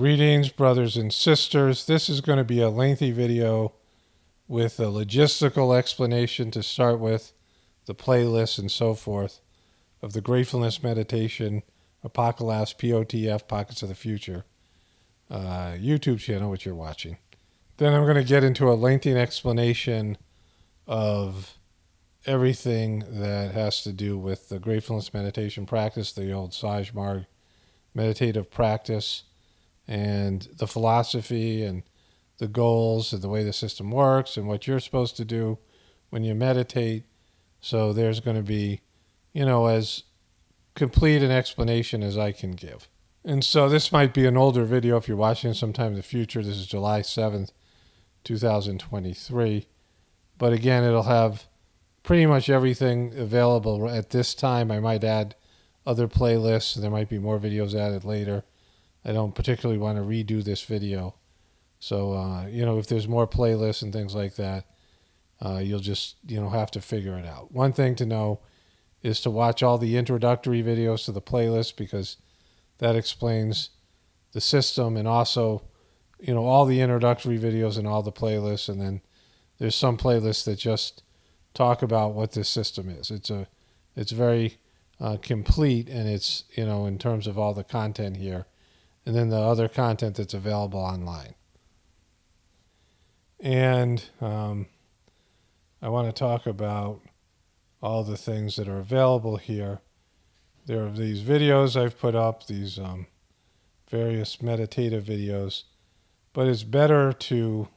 Greetings, brothers and sisters. This is going to be a lengthy video with a logistical explanation to start with, the playlist and so forth, of the Gratefulness Meditation, Apocalaughs, POTF, Pockets of the Future, YouTube channel, which you're watching. Then I'm going to get into a lengthy explanation of everything that has to do with the Gratefulness Meditation practice, the old Sajmarg meditative practice, and the philosophy and the goals and the way the system works and what you're supposed to do when you meditate. So there's going to be, as complete an explanation as I can give. And so this might be an older video if you're watching sometime in the future. This is July 7th, 2023. But again, it'll have pretty much everything available at this time. I might add other playlists. There might be more videos added later. I don't particularly want to redo this video. So, if there's more playlists and things like that, you'll just, have to figure it out. One thing to know is to watch all the introductory videos to the playlist, because that explains the system, and also, all the introductory videos and all the playlists. And then there's some playlists that just talk about what this system is. It's very complete, and it's, in terms of all the content here, and then the other content that's available online. And I want to talk about all the things that are available here. There are these videos I've put up, these various meditative videos, but it's better to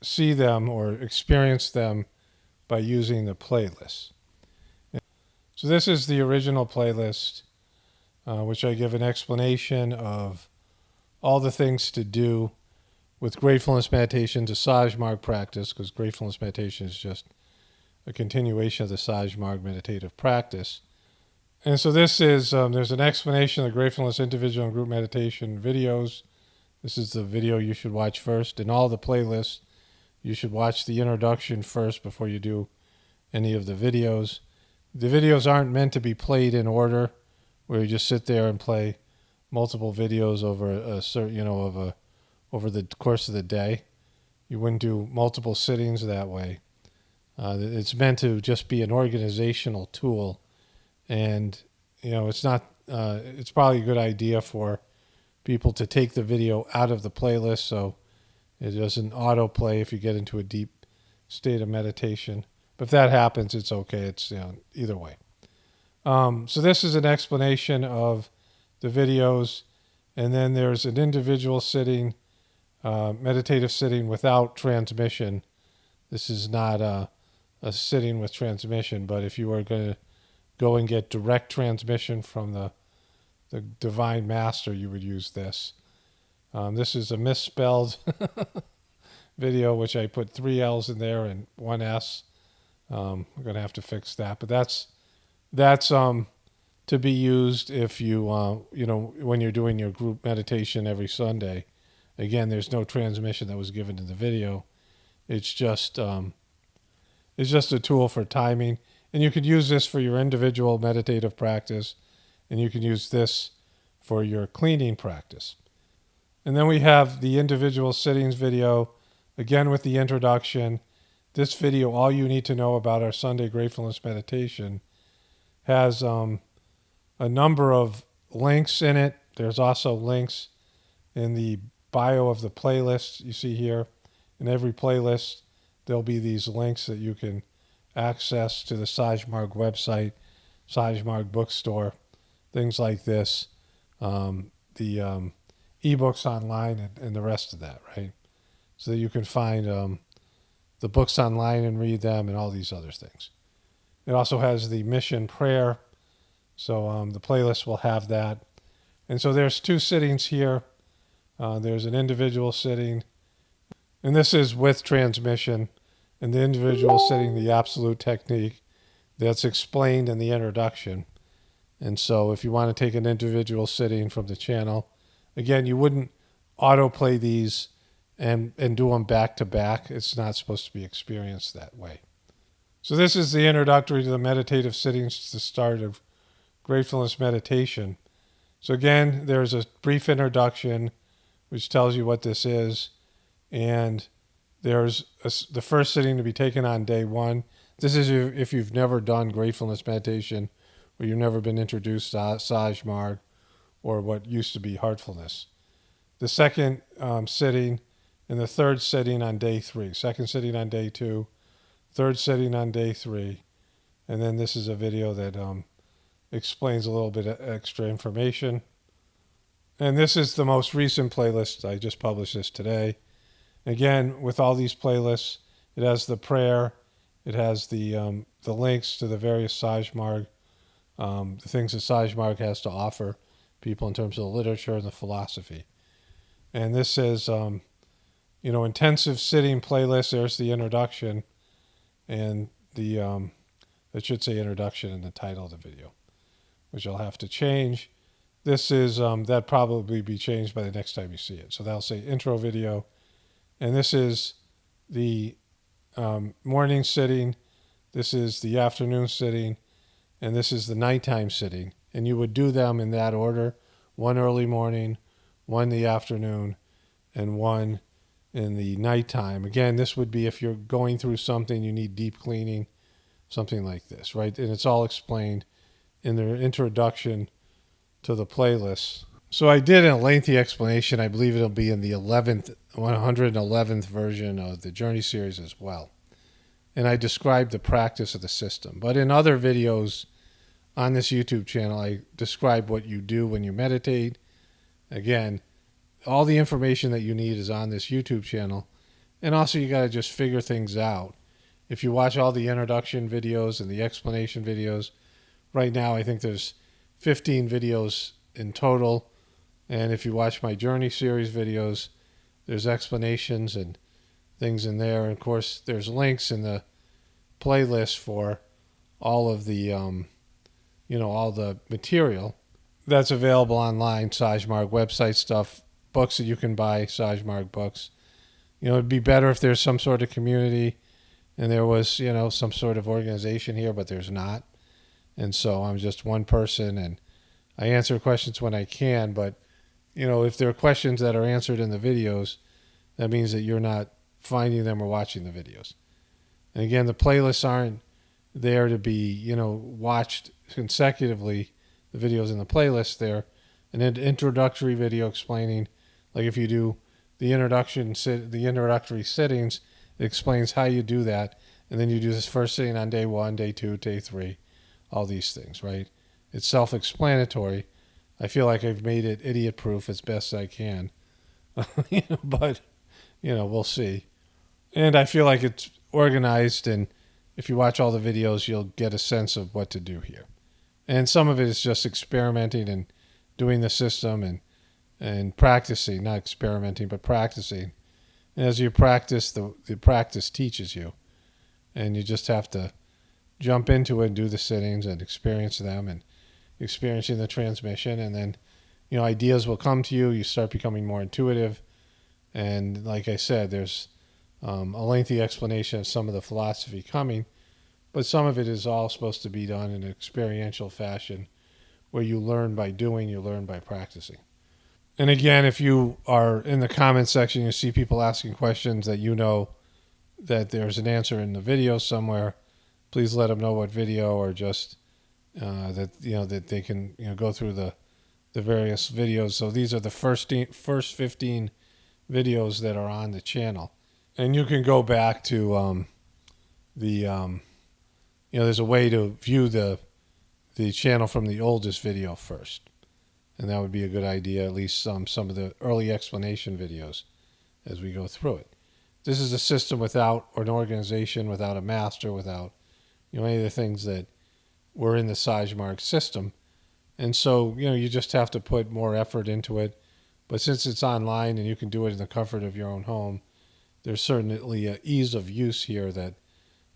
see them or experience them by using the playlist. So this is the original playlist, which I give an explanation of all the things to do with gratefulness meditation to Sajmarg practice, because gratefulness meditation is just a continuation of the Sajmarg meditative practice. And so this is, there's an explanation of the gratefulness individual and group meditation videos. This is the video you should watch first. In all the playlists, you should watch the introduction first before you do any of the videos. The videos aren't meant to be played in order, where you just sit there and play multiple videos over a certain, over the course of the day. You wouldn't do multiple sittings that way. It's meant to just be an organizational tool, and it's not. It's probably a good idea for people to take the video out of the playlist so it doesn't autoplay if you get into a deep state of meditation. But if that happens, it's okay. It's either way. So this is an explanation of the videos, and then there's an individual sitting, meditative sitting without transmission. This is not a sitting with transmission, but if you were going to go and get direct transmission from the Divine Master, you would use this. This is a misspelled video, which I put 3 L's in there and 1 S. I'm going to have to fix that, but that's to be used if you when you're doing your group meditation every Sunday. Again, there's no transmission that was given in the video. It's just a tool for timing, and you could use this for your individual meditative practice, and you can use this for your cleaning practice. And then we have the individual sittings video, again with the introduction. This video, all you need to know about our Sunday Gratefulness Meditation, has a number of links in it. There's also links in the bio of the playlist you see here. In every playlist, there'll be these links that you can access to the Sajmarg website, Sajmarg bookstore, things like this, the ebooks online, and the rest of that, right? So that you can find the books online and read them, and all these other things. It also has the mission prayer, so the playlist will have that. And so there's 2 sittings here. There's an individual sitting, and this is with transmission, and the individual sitting, the absolute technique that's explained in the introduction. And so if you want to take an individual sitting from the channel, again, you wouldn't autoplay these and do them back to back. It's not supposed to be experienced that way. So this is the introductory to the meditative sittings to the start of gratefulness meditation. So again, there's a brief introduction which tells you what this is, and there's the first sitting to be taken on day 1. This is if you've never done gratefulness meditation, or you've never been introduced to Sajmarg, or what used to be heartfulness. The second sitting and the third sitting on day 3. Second sitting on day 2, third sitting on day 3. And then this is a video that explains a little bit of extra information. And this is the most recent playlist. I just published this today. Again, with all these playlists, it has the prayer, it has the links to the various Sajmarg, the things that Sajmarg has to offer people in terms of the literature and the philosophy. And this is, intensive sitting playlist. There's the introduction, and it should say introduction in the title of the video, which I'll have to change. This is, that'll probably be changed by the next time you see it. So that'll say intro video. And this is the morning sitting. This is the afternoon sitting. And this is the nighttime sitting. And you would do them in that order. 1 early morning, 1 in the afternoon, and 1 in the nighttime. Again, this would be if you're going through something, you need deep cleaning, something like this, right? And it's all explained in the introduction to the playlist. So I did a lengthy explanation. I believe it'll be in the 111th version of the Journey series as well. And I described the practice of the system. But in other videos on this YouTube channel, I describe what you do when you meditate. Again, all the information that you need is on this YouTube channel. And also you got to just figure things out. If you watch all the introduction videos and the explanation videos, right now I think there's 15 videos in total. And if you watch my Journey series videos, there's explanations and things in there. And of course, there's links in the playlist for all of the, all the material that's available online, Sajmarg website stuff, books that you can buy, Sajmarg books. It'd be better if there's some sort of community and there was, some sort of organization here, but there's not. And so I'm just one person, and I answer questions when I can. But, if there are questions that are answered in the videos, that means that you're not finding them or watching the videos. And again, the playlists aren't there to be, watched consecutively. The videos in the playlist, they're an introductory video explaining, like if you do the introductory sittings, it explains how you do that. And then you do this first sitting on day 1, day 2, day 3, all these things, right? It's self-explanatory. I feel like I've made it idiot-proof as best I can. But, we'll see. And I feel like it's organized, and if you watch all the videos, you'll get a sense of what to do here. And some of it is just experimenting and doing the system and practicing, not experimenting, but practicing. And as you practice, the practice teaches you. And you just have to jump into it and do the sittings and experience them and experiencing the transmission. And then, ideas will come to you. You start becoming more intuitive. And like I said, there's a lengthy explanation of some of the philosophy coming. But some of it is all supposed to be done in an experiential fashion where you learn by doing, you learn by practicing. And again, if you are in the comment section, you see people asking questions that that there's an answer in the video somewhere, please let them know what video, or just that they can go through the various videos. So these are the first 15 videos that are on the channel. And you can go back to there's a way to view the channel from the oldest video first. And that would be a good idea, at least some of the early explanation videos as we go through it. This is a system without an organization, without a master, without any of the things that were in the Sajmarg system. And so, you just have to put more effort into it. But since it's online and you can do it in the comfort of your own home, there's certainly an ease of use here that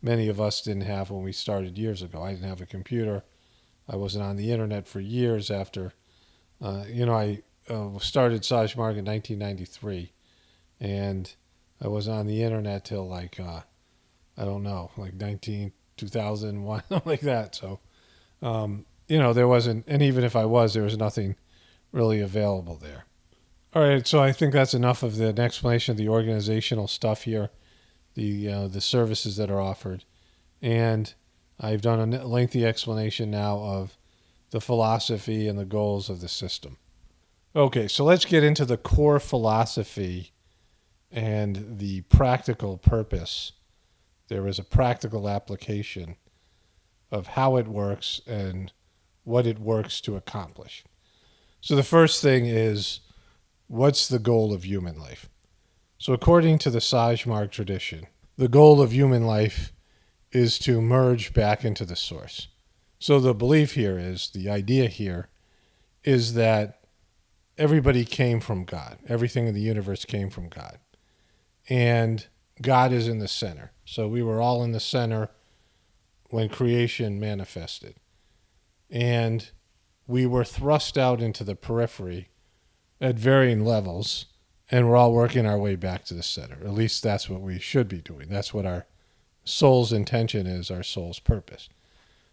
many of us didn't have when we started years ago. I didn't have a computer. I wasn't on the internet for years after. I started Sajmarg in 1993, and I was on the internet till like 2001, like that. So, there wasn't, and even if I was, there was nothing really available there. All right, so I think that's enough of an explanation of the organizational stuff here, the services that are offered. And I've done a lengthy explanation now of the philosophy and the goals of the system. Okay, so let's get into the core philosophy and the practical purpose. There is a practical application of how it works and what it works to accomplish. So the first thing is, what's the goal of human life? So according to the Sajmarg tradition, the goal of human life is to merge back into the source. So the belief here is, the idea here is that everybody came from God. Everything in the universe came from God. And God is in the center. So we were all in the center when creation manifested. And we were thrust out into the periphery at varying levels, and we're all working our way back to the center. At least that's what we should be doing. That's what our soul's intention is, our soul's purpose.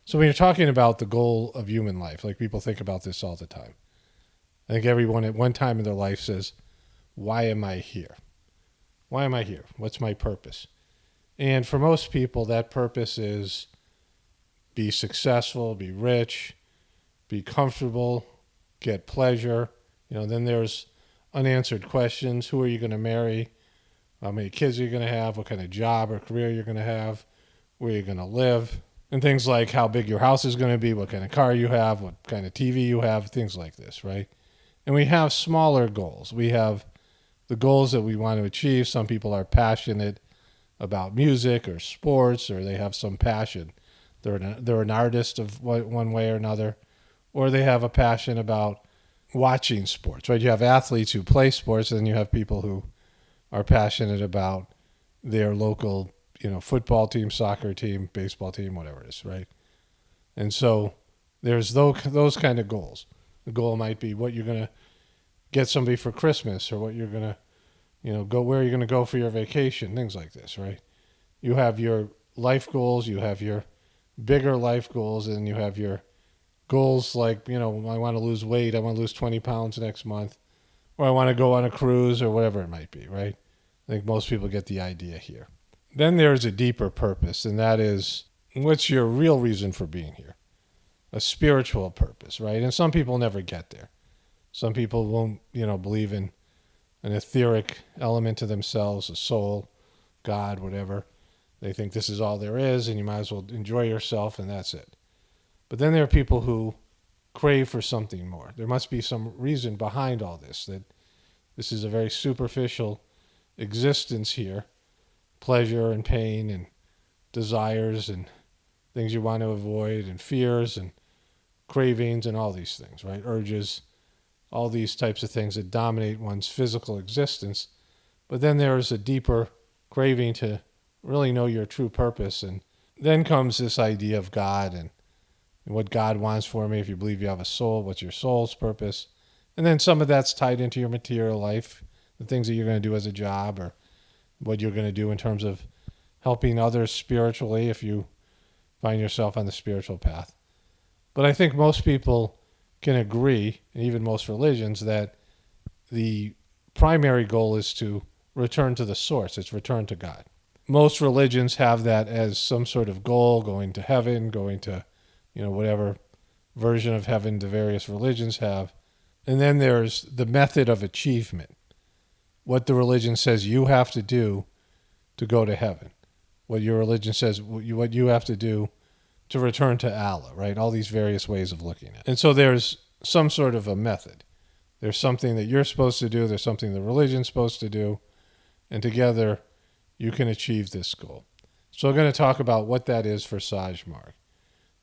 So when you're talking about the goal of human life, like people think about this all the time. I think everyone at one time in their life says, why am I here? Why am I here? What's my purpose? And for most people, that purpose is be successful, be rich, be comfortable, get pleasure. Then there's unanswered questions. Who are you going to marry? How many kids are you going to have? What kind of job or career you're going to have? Where you're going to live? And things like how big your house is going to be, what kind of car you have, what kind of TV you have, things like this, right? And we have smaller goals. We have the goals that we want to achieve. Some people are passionate about music or sports, or they have some passion. They're an artist of one way or another, or they have a passion about watching sports, right? You have athletes who play sports, and then you have people who are passionate about their local, football team, soccer team, baseball team, whatever it is, right? And so there's those kind of goals. The goal might be what you're going to get somebody for Christmas, or what you're going to, go where you're going to go for your vacation, things like this, right? You have your life goals, you have your bigger life goals, and you have your goals like, I want to lose weight, I want to lose 20 pounds next month, or I want to go on a cruise, or whatever it might be, right? I think most people get the idea here. Then there's a deeper purpose, and that is, what's your real reason for being here? A spiritual purpose, right? And some people never get there. Some people won't, believe in an etheric element to themselves, a soul, God, whatever. They think this is all there is, and you might as well enjoy yourself, and that's it. But then there are people who crave for something more. There must be some reason behind all this, that this is a very superficial existence here, pleasure and pain and desires and things you want to avoid and fears and cravings and all these things, right? Urges, all these types of things that dominate one's physical existence. But then there's a deeper craving to really know your true purpose. And then comes this idea of God and what God wants for me. If you believe you have a soul, what's your soul's purpose? And then some of that's tied into your material life, the things that you're going to do as a job, or what you're going to do in terms of helping others spiritually if you find yourself on the spiritual path. But I think most people can agree, and even most religions, that the primary goal is to return to the source. It's return to God. Most religions have that as some sort of goal, going to heaven, going to, whatever version of heaven the various religions have. And then there's the method of achievement. What the religion says you have to do to go to heaven. What your religion says what you have to do to return to Allah, right? All these various ways of looking at it. And so there's some sort of a method. There's something that you're supposed to do. There's something the religion's supposed to do. And together you can achieve this goal. So I'm going to talk about what that is for Sajmarg.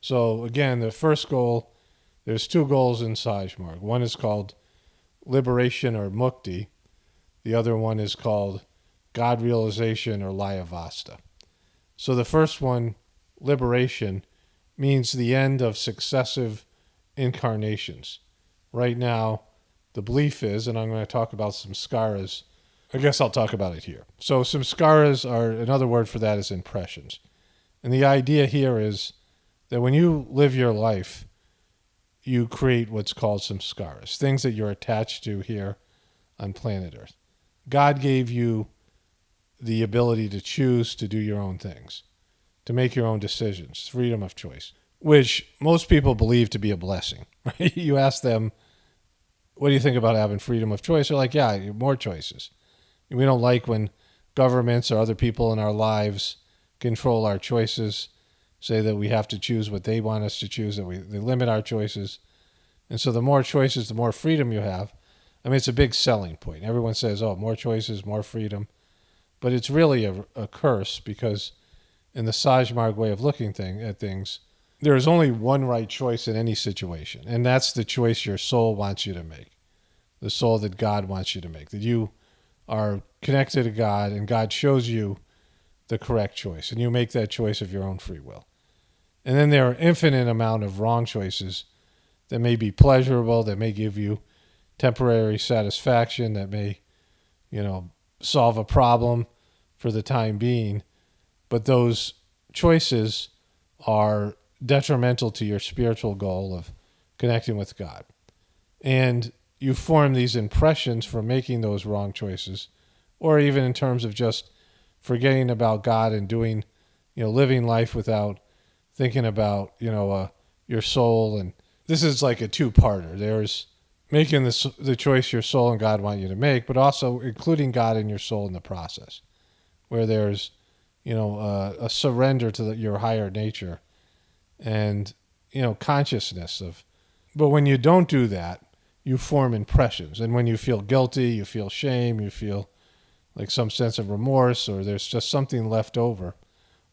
So again, the first goal, there's two goals in Sajmarg. One is called liberation or mukti. The other one is called God realization or layavasta. So the first one, liberation, means the end of successive incarnations. Right now, the belief is, and I'm going to talk about samskaras, I guess I'll talk about it here. So samskaras are, another word for that is impressions. And the idea here is that when you live your life, you create what's called samskaras, things that you're attached to here on planet Earth. God gave you the ability to choose to do your own things, to make your own decisions, freedom of choice, which most people believe to be a blessing. Right? You ask them, what do you think about having freedom of choice? They're like, yeah, more choices. We don't like when governments or other people in our lives control our choices, say that we have to choose what they want us to choose, that they limit our choices. And so the more choices, the more freedom you have. I mean, it's a big selling point. Everyone says, oh, more choices, more freedom. But it's really a curse, because in the Sajmarg way of looking at things, there is only one right choice in any situation, and that's the choice your soul wants you to make, the soul that God wants you to make, that you are connected to God and God shows you the correct choice, and you make that choice of your own free will. And then there are infinite amount of wrong choices that may be pleasurable, that may give you temporary satisfaction, that may, solve a problem for the time being, but those choices are detrimental to your spiritual goal of connecting with God. And you form these impressions from making those wrong choices, or even in terms of just forgetting about God and doing, living life without thinking about, your soul. And this is like a two-parter. There's making the choice your soul and God want you to make, but also including God and your soul in the process, where there's, a surrender to your higher nature and, consciousness of. But when you don't do that, you form impressions. And when you feel guilty, you feel shame, you feel like some sense of remorse, or there's just something left over,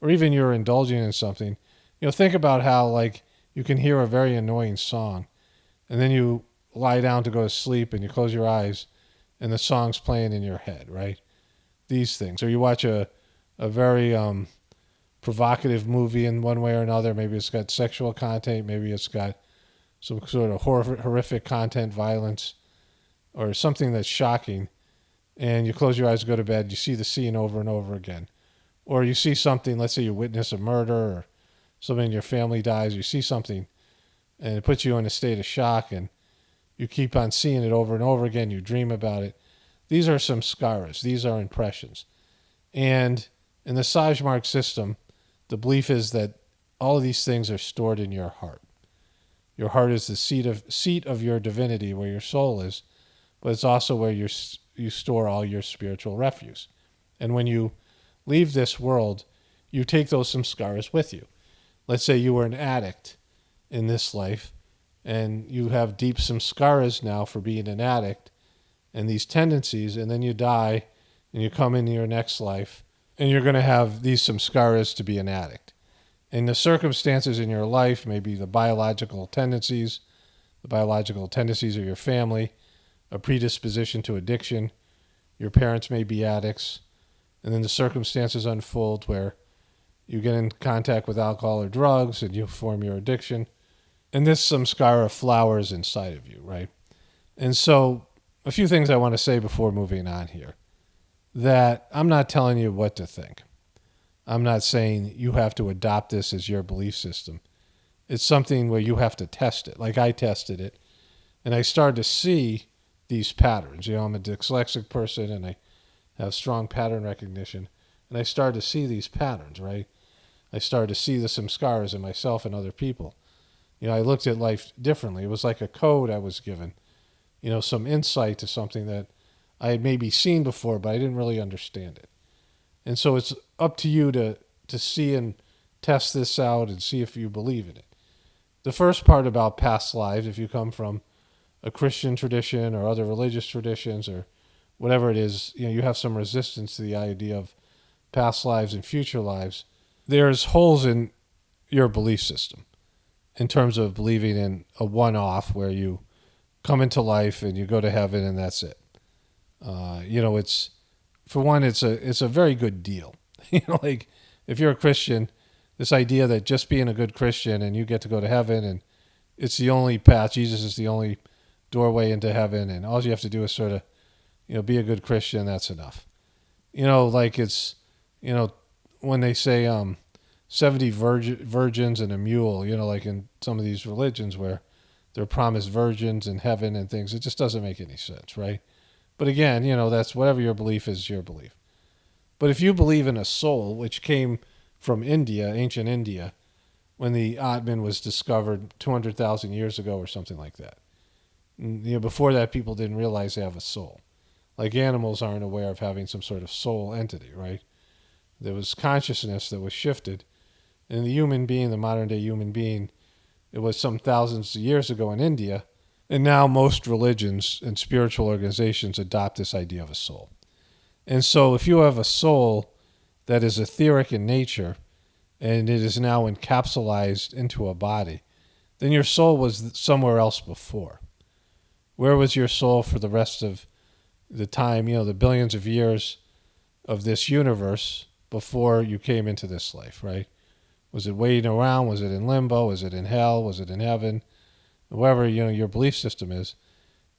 or even you're indulging in something. Think about how, like, you can hear a very annoying song, and then you lie down to go to sleep, and you close your eyes, and the song's playing in your head, right? These things. Or you watch a very provocative movie in one way or another. Maybe it's got sexual content. Maybe it's got some sort of horrific content, violence, or something that's shocking. And you close your eyes, go to bed, you see the scene over and over again. Or you see something, let's say you witness a murder, or somebody in your family dies, you see something, and it puts you in a state of shock, and you keep on seeing it over and over again, you dream about it. These are samskaras, these are impressions. And in the Sajmarg system, the belief is that all of these things are stored in your heart. Your heart is the seat of your divinity, where your soul is, but it's also where you store all your spiritual refuse. And when you leave this world, you take those samskaras with you. Let's say you were an addict in this life, and you have deep samskaras now for being an addict and these tendencies, and then you die and you come into your next life, and you're going to have these samskaras to be an addict. And the circumstances in your life, maybe the biological tendencies of your family, a predisposition to addiction, your parents may be addicts, and then the circumstances unfold where you get in contact with alcohol or drugs and you form your addiction. And this samskara flowers inside of you, right? And so a few things I want to say before moving on here. That I'm not telling you what to think. I'm not saying you have to adopt this as your belief system. It's something where you have to test it. Like I tested it, and I started to see these patterns. I'm a dyslexic person, and I have strong pattern recognition. And I started to see these patterns, right? I started to see the samskaras in myself and other people. I looked at life differently. It was like a code I was given, some insight to something that I had maybe seen before, but I didn't really understand it. And so it's up to you to see and test this out and see if you believe in it. The first part about past lives, if you come from a Christian tradition or other religious traditions or whatever it is, you have some resistance to the idea of past lives and future lives. There's holes in your belief system in terms of believing in a one-off where you come into life and you go to heaven and that's it. It's, for one, it's a very good deal. Like if you're a Christian, this idea that just being a good Christian and you get to go to heaven and it's the only path, Jesus is the only doorway into heaven, and all you have to do is sort of, be a good Christian, that's enough. Like it's, when they say 70 virgins and a mule, like in some of these religions where they're promised virgins in heaven and things. It just doesn't make any sense, right? But again, that's whatever your belief is, your belief. But if you believe in a soul, which came from India, ancient India, when the Atman was discovered 200,000 years ago or something like that. Before that, people didn't realize they have a soul. Like animals aren't aware of having some sort of soul entity, right? There was consciousness that was shifted. And the human being, the modern day human being, it was some thousands of years ago in India. And now most religions and spiritual organizations adopt this idea of a soul. And so if you have a soul that is etheric in nature, and it is now encapsulated into a body, then your soul was somewhere else before. Where was your soul for the rest of the time, the billions of years of this universe before you came into this life, right? Was it waiting around? Was it in limbo? Was it in hell? Was it in heaven? Wherever, your belief system is,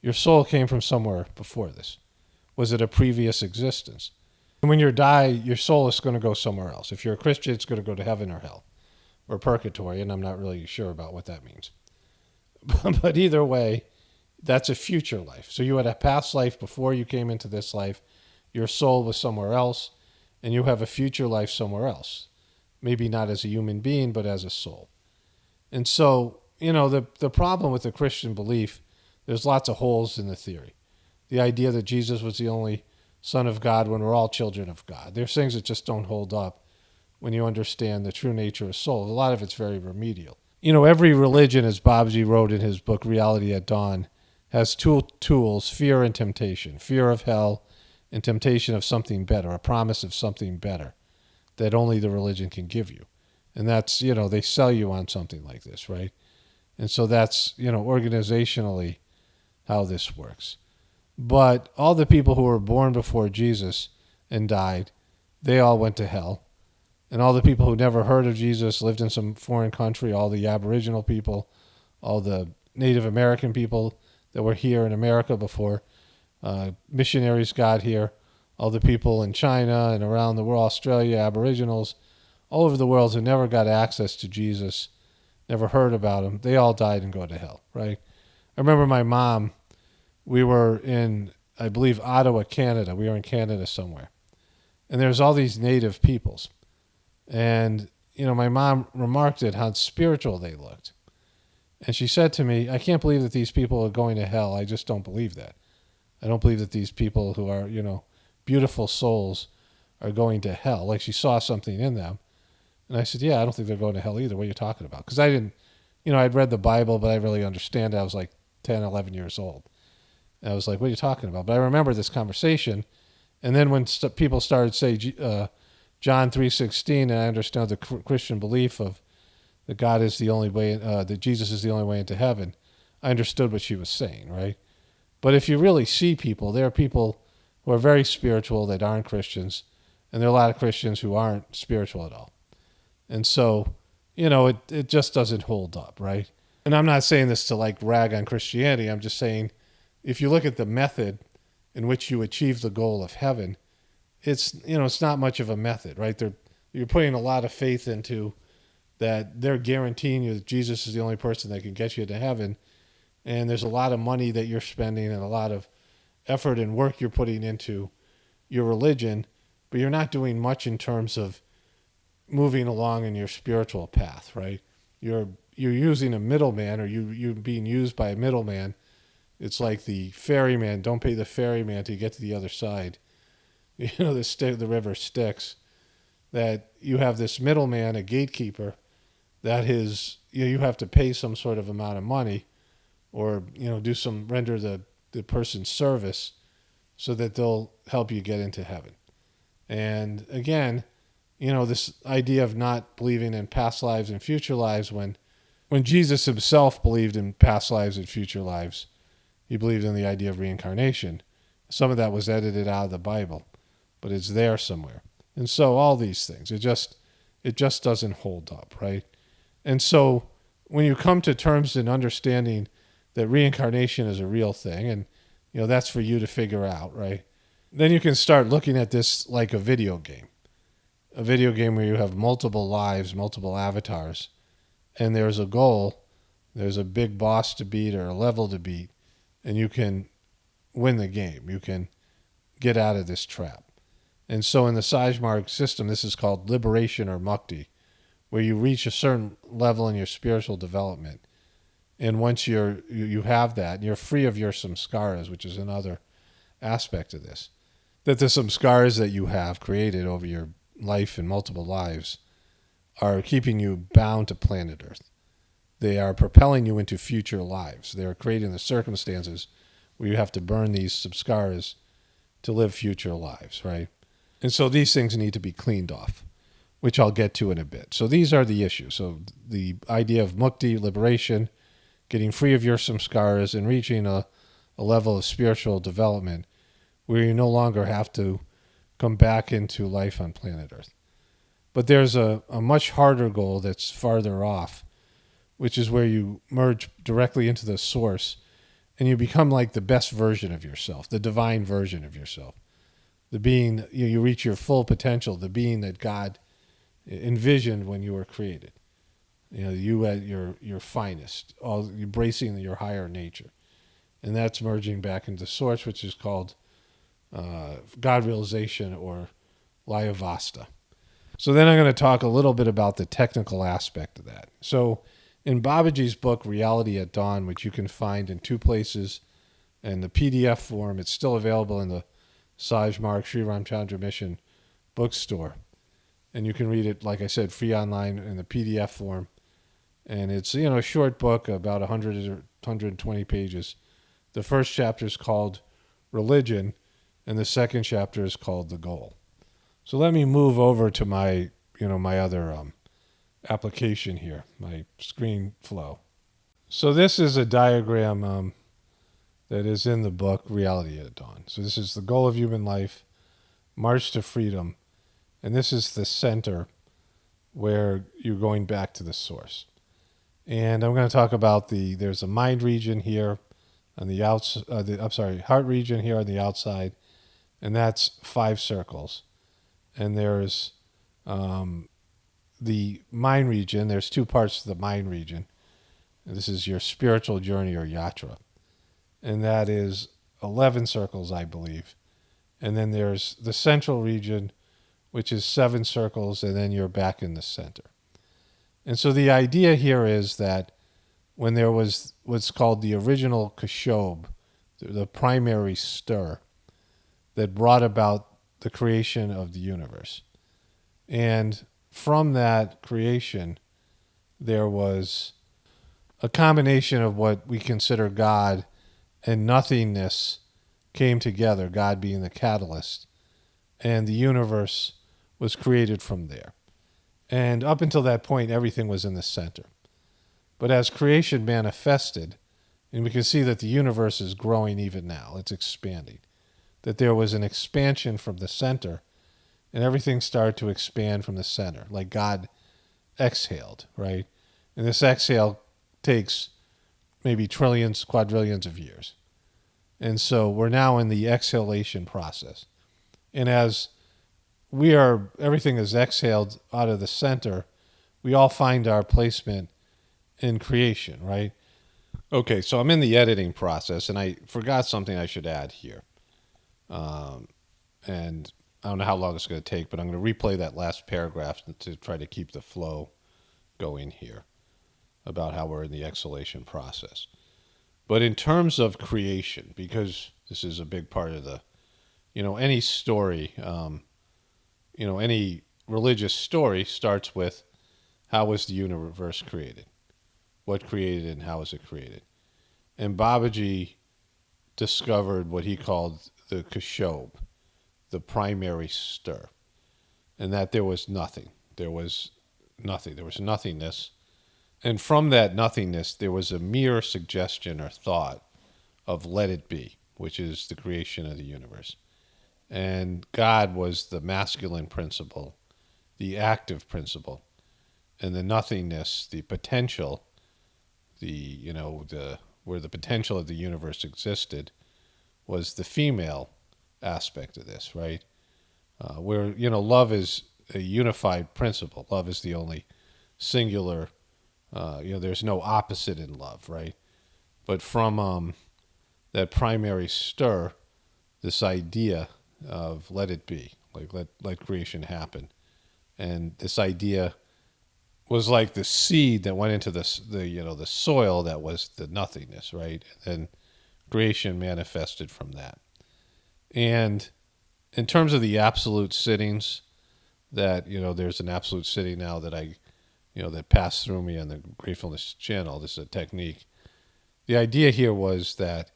your soul came from somewhere before this. Was it a previous existence? And when you die, your soul is going to go somewhere else. If you're a Christian, it's going to go to heaven or hell or purgatory, and I'm not really sure about what that means. But either way, that's a future life. So you had a past life before you came into this life. Your soul was somewhere else, and you have a future life somewhere else. Maybe not as a human being, but as a soul. And so, the problem with the Christian belief, there's lots of holes in the theory. The idea that Jesus was the only Son of God when we're all children of God. There's things that just don't hold up when you understand the true nature of soul. A lot of it's very remedial. Every religion, as Babji wrote in his book, Reality at Dawn, has two tools, fear and temptation. Fear of hell and temptation of something better, a promise of something better that only the religion can give you. And that's, they sell you on something like this, right? And so that's, organizationally how this works. But all the people who were born before Jesus and died, they all went to hell. And all the people who never heard of Jesus, lived in some foreign country, all the Aboriginal people, all the Native American people that were here in America before missionaries got here, all the people in China and around the world, Australia, Aboriginals, all over the world who never got access to Jesus, never heard about him, they all died and go to hell, right? I remember my mom, we were in, I believe, Ottawa, Canada. We were in Canada somewhere. And there's all these native peoples. And, my mom remarked at how spiritual they looked. And she said to me, I can't believe that these people are going to hell. I just don't believe that. I don't believe that these people who are, beautiful souls are going to hell. Like she saw something in them. And I said, yeah, I don't think they're going to hell either. What are you talking about? Because I didn't, I'd read the Bible, but I really understand it. I was like 10, 11 years old. And I was like, what are you talking about? But I remember this conversation. And then when people started to say John 3:16, and I understand the Christian belief of that God is the only way, that Jesus is the only way into heaven, I understood what she was saying, right? But if you really see people, there are people who are very spiritual that aren't Christians, and there are a lot of Christians who aren't spiritual at all. And so, it just doesn't hold up, right? And I'm not saying this to rag on Christianity. I'm just saying if you look at the method in which you achieve the goal of heaven, it's not much of a method, right? You're putting a lot of faith into that they're guaranteeing you that Jesus is the only person that can get you to heaven. And there's a lot of money that you're spending and a lot of effort and work you're putting into your religion, but you're not doing much in terms of moving along in your spiritual path, right? You're using a middleman, or you're being used by a middleman. It's like the ferryman. Don't pay the ferryman to get to the other side. The river Styx. That you have this middleman, a gatekeeper, that is, you have to pay some sort of amount of money, or render the person service, so that they'll help you get into heaven. And again, this idea of not believing in past lives and future lives, when Jesus himself believed in past lives and future lives, he believed in the idea of reincarnation. Some of that was edited out of the Bible, but it's there somewhere. And so all these things, it just doesn't hold up, right? And so when you come to terms in understanding that reincarnation is a real thing, and that's for you to figure out, right? Then you can start looking at this like a video game. A video game where you have multiple lives, multiple avatars, and there's a goal There's a big boss to beat or a level to beat, and you can win the game. You can get out of this trap. And so in the Sajmarg system, this is called liberation or mukti, where you reach a certain level in your spiritual development. And once you have that, you're free of your samskaras, which is another aspect of this. That the samskaras that you have created over your life and multiple lives are keeping you bound to planet Earth. They are propelling you into future lives. They are creating the circumstances where you have to burn these samskaras to live future lives, right? And so these things need to be cleaned off, which I'll get to in a bit. So these are the issues. So the idea of mukti, liberation, getting free of your samskaras and reaching a level of spiritual development where you no longer have to come back into life on planet Earth. But there's a much harder goal that's farther off, which is where you merge directly into the source and you become like the best version of yourself, the divine version of yourself. The being, you reach your full potential, the being that God envisioned when you were created. You at your finest, all embracing your higher nature. And that's merging back into source, which is called God realization or Layavasta. So then I'm going to talk a little bit about the technical aspect of that. So in Babaji's book, Reality at Dawn, which you can find in two places, in the PDF form, it's still available in the Sajmarg Sri Ramchandra Mission bookstore. And you can read it, like I said, free online in the PDF form. And it's, a short book, about 100 or 120 pages. The first chapter is called Religion, and the second chapter is called The Goal. So let me move over to my other application here, my screen flow. So this is a diagram that is in the book Reality at Dawn. So this is the goal of human life, march to freedom, and this is the center where you're going back to the source. And I'm going to talk about there's a mind region here on the heart region here on the outside, and that's 5 circles. And there's the mind region. There's 2 parts to the mind region. And this is your spiritual journey or yatra. And that is 11 circles, I believe. And then there's the central region, which is 7 circles, and then you're back in the center. And so the idea here is that when there was what's called the original kashob, the primary stir, that brought about the creation of the universe. And from that creation, there was a combination of what we consider God and nothingness came together, God being the catalyst, and the universe was created from there. And up until that point, everything was in the center. But as creation manifested, and we can see that the universe is growing even now, it's expanding, that there was an expansion from the center, and everything started to expand from the center, like God exhaled, right? And this exhale takes maybe trillions, quadrillions of years. And so we're now in the exhalation process. And as everything is exhaled out of the center, we all find our placement in creation, right? Okay, so I'm in the editing process, and I forgot something I should add here. And I don't know how long it's going to take, but I'm going to replay that last paragraph to try to keep the flow going here about how we're in the exhalation process. But in terms of creation, because this is a big part of any story, any religious story starts with how was the universe created? What created it and how was it created? And Babaji discovered what he called the kashob, the primary stir, and that there was nothing. There was nothing. There was nothingness. And from that nothingness, there was a mere suggestion or thought of let it be, which is the creation of the universe. And God was the masculine principle, the active principle, and the nothingness, the potential, where the potential of the universe existed, was the female aspect of this, right? Where love is a unified principle. Love is the only singular There's no opposite in love, right? But from that primary stir, this idea of let it be, like let creation happen, and this idea was like the seed that went into the soil that was the nothingness, right? And creation manifested from that. And in terms of the absolute sittings, that there's an absolute sitting now that that passed through me on the Gratefullness channel. This is a technique. The idea here was that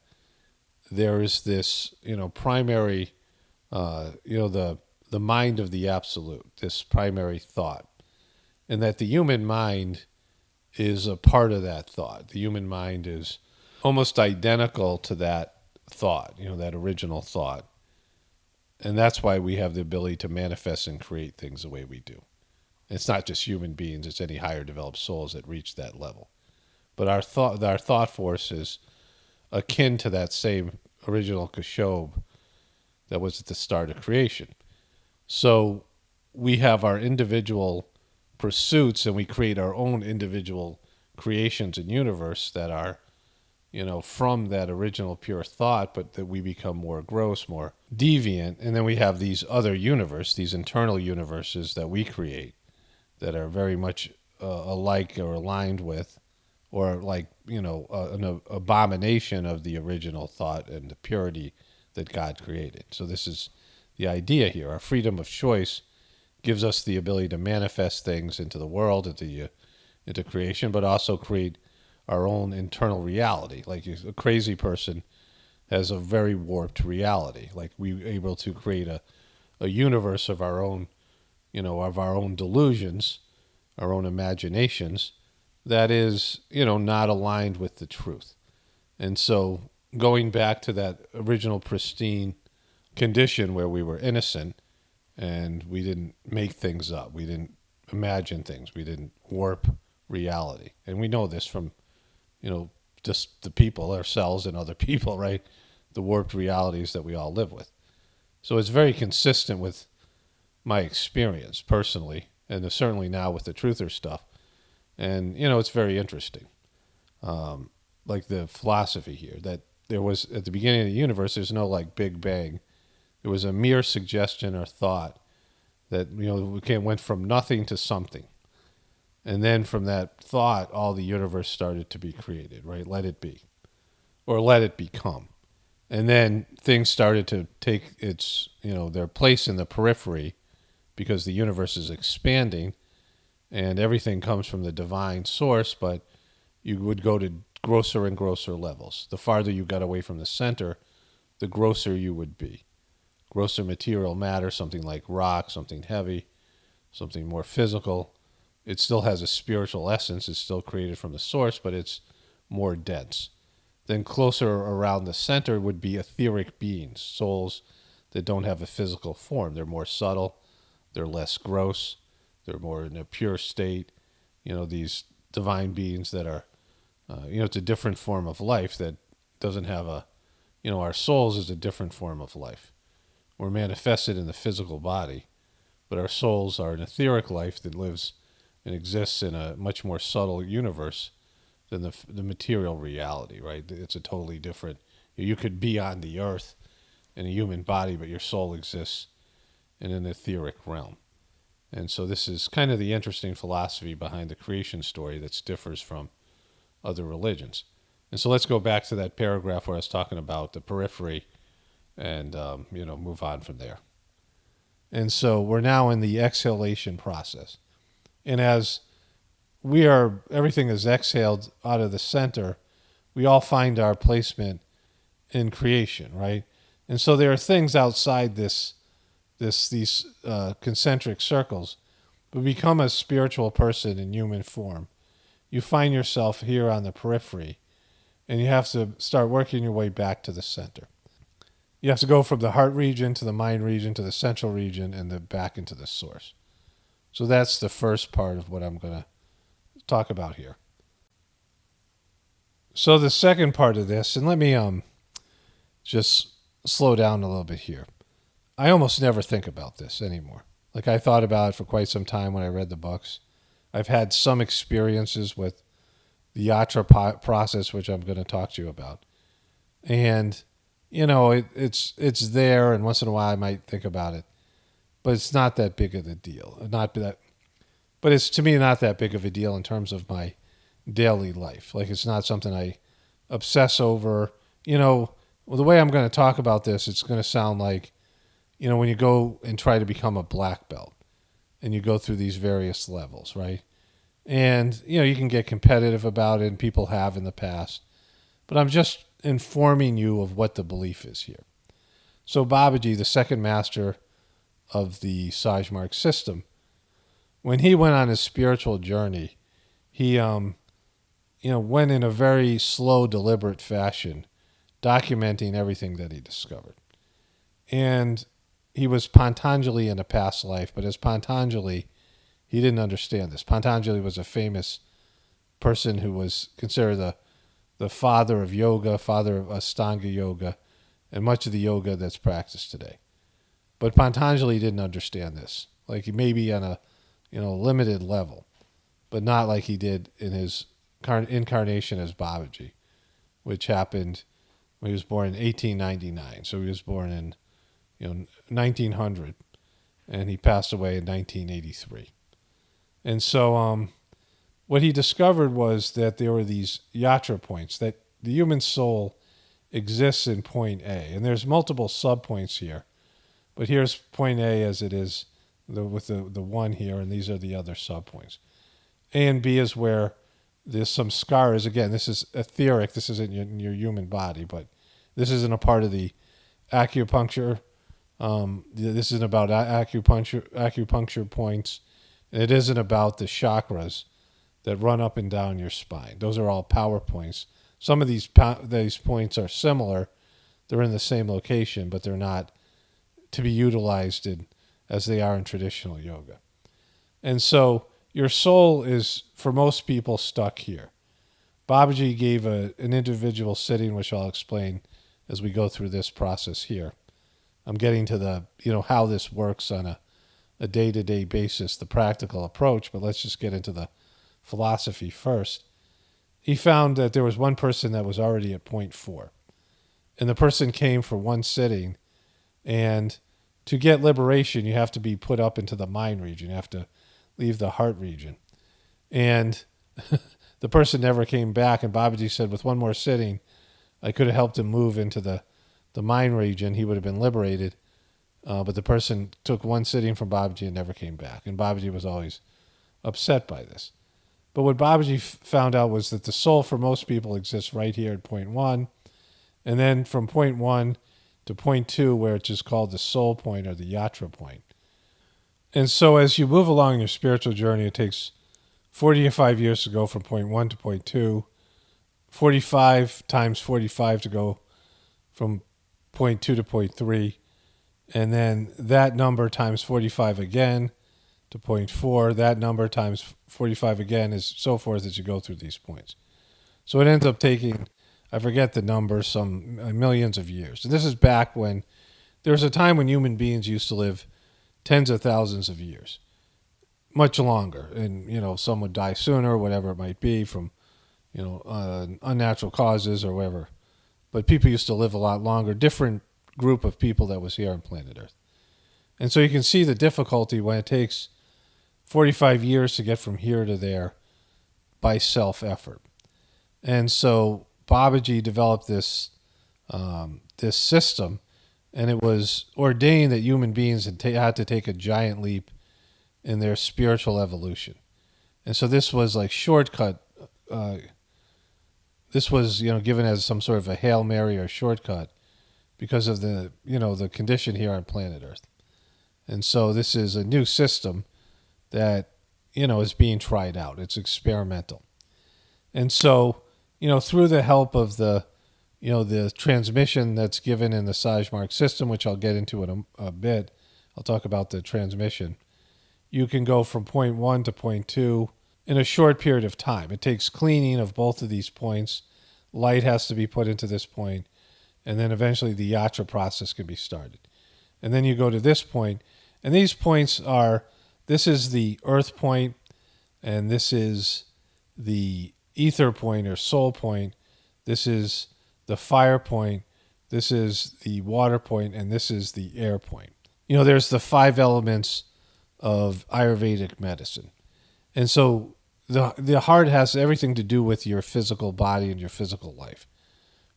there is this primary the mind of the absolute, this primary thought, and that the human mind is a part of that thought. The human mind is almost identical to that thought, that original thought. And that's why we have the ability to manifest and create things the way we do. It's not just human beings, it's any higher developed souls that reach that level. But our thought force is akin to that same original Kashob that was at the start of creation. So we have our individual pursuits, and we create our own individual creations and universe that are from that original pure thought, but that we become more gross, more deviant. And then we have these other universes, these internal universes that we create that are very much alike or aligned with, or like, an abomination of the original thought and the purity that God created. So this is the idea here. Our freedom of choice gives us the ability to manifest things into the world, into creation, but also create our own internal reality. Like a crazy person has a very warped reality. Like we're able to create a universe of our own, of our own delusions, our own imaginations, that is, not aligned with the truth. And so going back to that original pristine condition where we were innocent and we didn't make things up, we didn't imagine things, we didn't warp reality. And we know this from just the people, ourselves and other people, right? The warped realities that we all live with. So it's very consistent with my experience personally, and certainly now with the truther stuff. And, it's very interesting. Like the philosophy here, that there was, at the beginning of the universe, there's no like Big Bang. It was a mere suggestion or thought that, went from nothing to something. And then from that thought, all the universe started to be created, right? Let it be, or let it become. And then things started to take its, their place in the periphery, because the universe is expanding and everything comes from the divine source, but you would go to grosser and grosser levels. The farther you got away from the center, the grosser you would be. Grosser material matter, something like rock, something heavy, something more physical. It still has a spiritual essence. It's still created from the source, but it's more dense. Then closer around the center would be etheric beings, souls that don't have a physical form. They're more subtle. They're less gross. They're more in a pure state. These divine beings that are, it's a different form of life that doesn't have our souls is a different form of life. We're manifested in the physical body, but our souls are an etheric life that lives and exists in a much more subtle universe than the material reality, right? It's a totally different. You could be on the earth in a human body, but your soul exists in an etheric realm. And so this is kind of the interesting philosophy behind the creation story that differs from other religions. And so let's go back to that paragraph where I was talking about the periphery and, move on from there. And so we're now in the exhalation process. And as everything is exhaled out of the center, we all find our placement in creation, right? And so there are things outside these concentric circles. But become a spiritual person in human form, you find yourself here on the periphery, and you have to start working your way back to the center. You have to go from the heart region to the mind region to the central region and then back into the source. So that's the first part of what I'm going to talk about here. So the second part of this, and let me just slow down a little bit here. I almost never think about this anymore. Like I thought about it for quite some time when I read the books. I've had some experiences with the yatra process, which I'm going to talk to you about. And it's there, and once in a while I might think about it, but it's not that big of a deal. But it's, to me, not that big of a deal in terms of my daily life. Like, it's not something I obsess over. Well, the way I'm going to talk about this, it's going to sound like, when you go and try to become a black belt and you go through these various levels, right? And, you can get competitive about it, and people have in the past. But I'm just informing you of what the belief is here. So Babaji, the second master of the Sajmark system, when he went on his spiritual journey, he went in a very slow, deliberate fashion, documenting everything that he discovered. And he was Patanjali in a past life, but as Patanjali, he didn't understand this. Patanjali was a famous person who was considered the father of yoga, father of Ashtanga yoga, and much of the yoga that's practiced today. But Patanjali didn't understand this. Like, maybe on a limited level, but not like he did in his incarnation as Babaji, which happened when he was born in 1899. So he was born in 1900, and he passed away in 1983. And so what he discovered was that there were these yatra points, that the human soul exists in point A, and there's multiple subpoints here, but here's point A as it is with the one here, and these are the other subpoints. A and B is where there's some scars. Again, this is etheric. This isn't in your human body, but this isn't a part of the acupuncture. This isn't about acupuncture points. And it isn't about the chakras that run up and down your spine. Those are all power points. Some of these points are similar. They're in the same location, but they're not to be utilized as they are in traditional yoga. And so your soul is, for most people, stuck here. Babaji gave an individual sitting, which I'll explain as we go through this process here. I'm getting to the, how this works on a day-to-day basis, the practical approach, but let's just get into the philosophy first. He found that there was one person that was already at point 4. And the person came for one sitting, and to get liberation, you have to be put up into the mind region. You have to leave the heart region. And the person never came back, and Babaji said, with one more sitting, I could have helped him move into the mind region. He would have been liberated. But the person took one sitting from Babaji and never came back. And Babaji was always upset by this. But what Babaji found out was that the soul for most people exists right here at point 1. And then from point 1 to point 2, where it's just called the soul point or the yatra point. And so as you move along your spiritual journey, it takes 45 years to go from point 1 to point 2, 45 times 45 to go from point 2 to point 3, and then that number times 45 again to point 4, that number times 45 again, is so forth as you go through these points. So it ends up taking, I forget the number, some millions of years. And this is back when there was a time when human beings used to live tens of thousands of years, much longer. And, some would die sooner, whatever it might be, from, unnatural causes or whatever. But people used to live a lot longer, different group of people that was here on planet Earth. And so you can see the difficulty when it takes 45 years to get from here to there by self-effort. And so Babaji developed this system, and it was ordained that human beings had to take a giant leap in their spiritual evolution. And so this was like shortcut. This was, given as some sort of a Hail Mary or shortcut because of the condition here on planet Earth. And so this is a new system that, is being tried out. It's experimental. And so, through the help of the transmission that's given in the Sajmark system, which I'll get into in a bit, I'll talk about the transmission. You can go from point 1 to point 2 in a short period of time. It takes cleaning of both of these points. Light has to be put into this point, and then eventually the yatra process can be started. And then you go to this point, and these points are, this is the earth point, and this is the ether point or soul point. This is the fire point. This is the water point, and this is the air point. There's the 5 elements of Ayurvedic medicine. And so the heart has everything to do with your physical body and your physical life,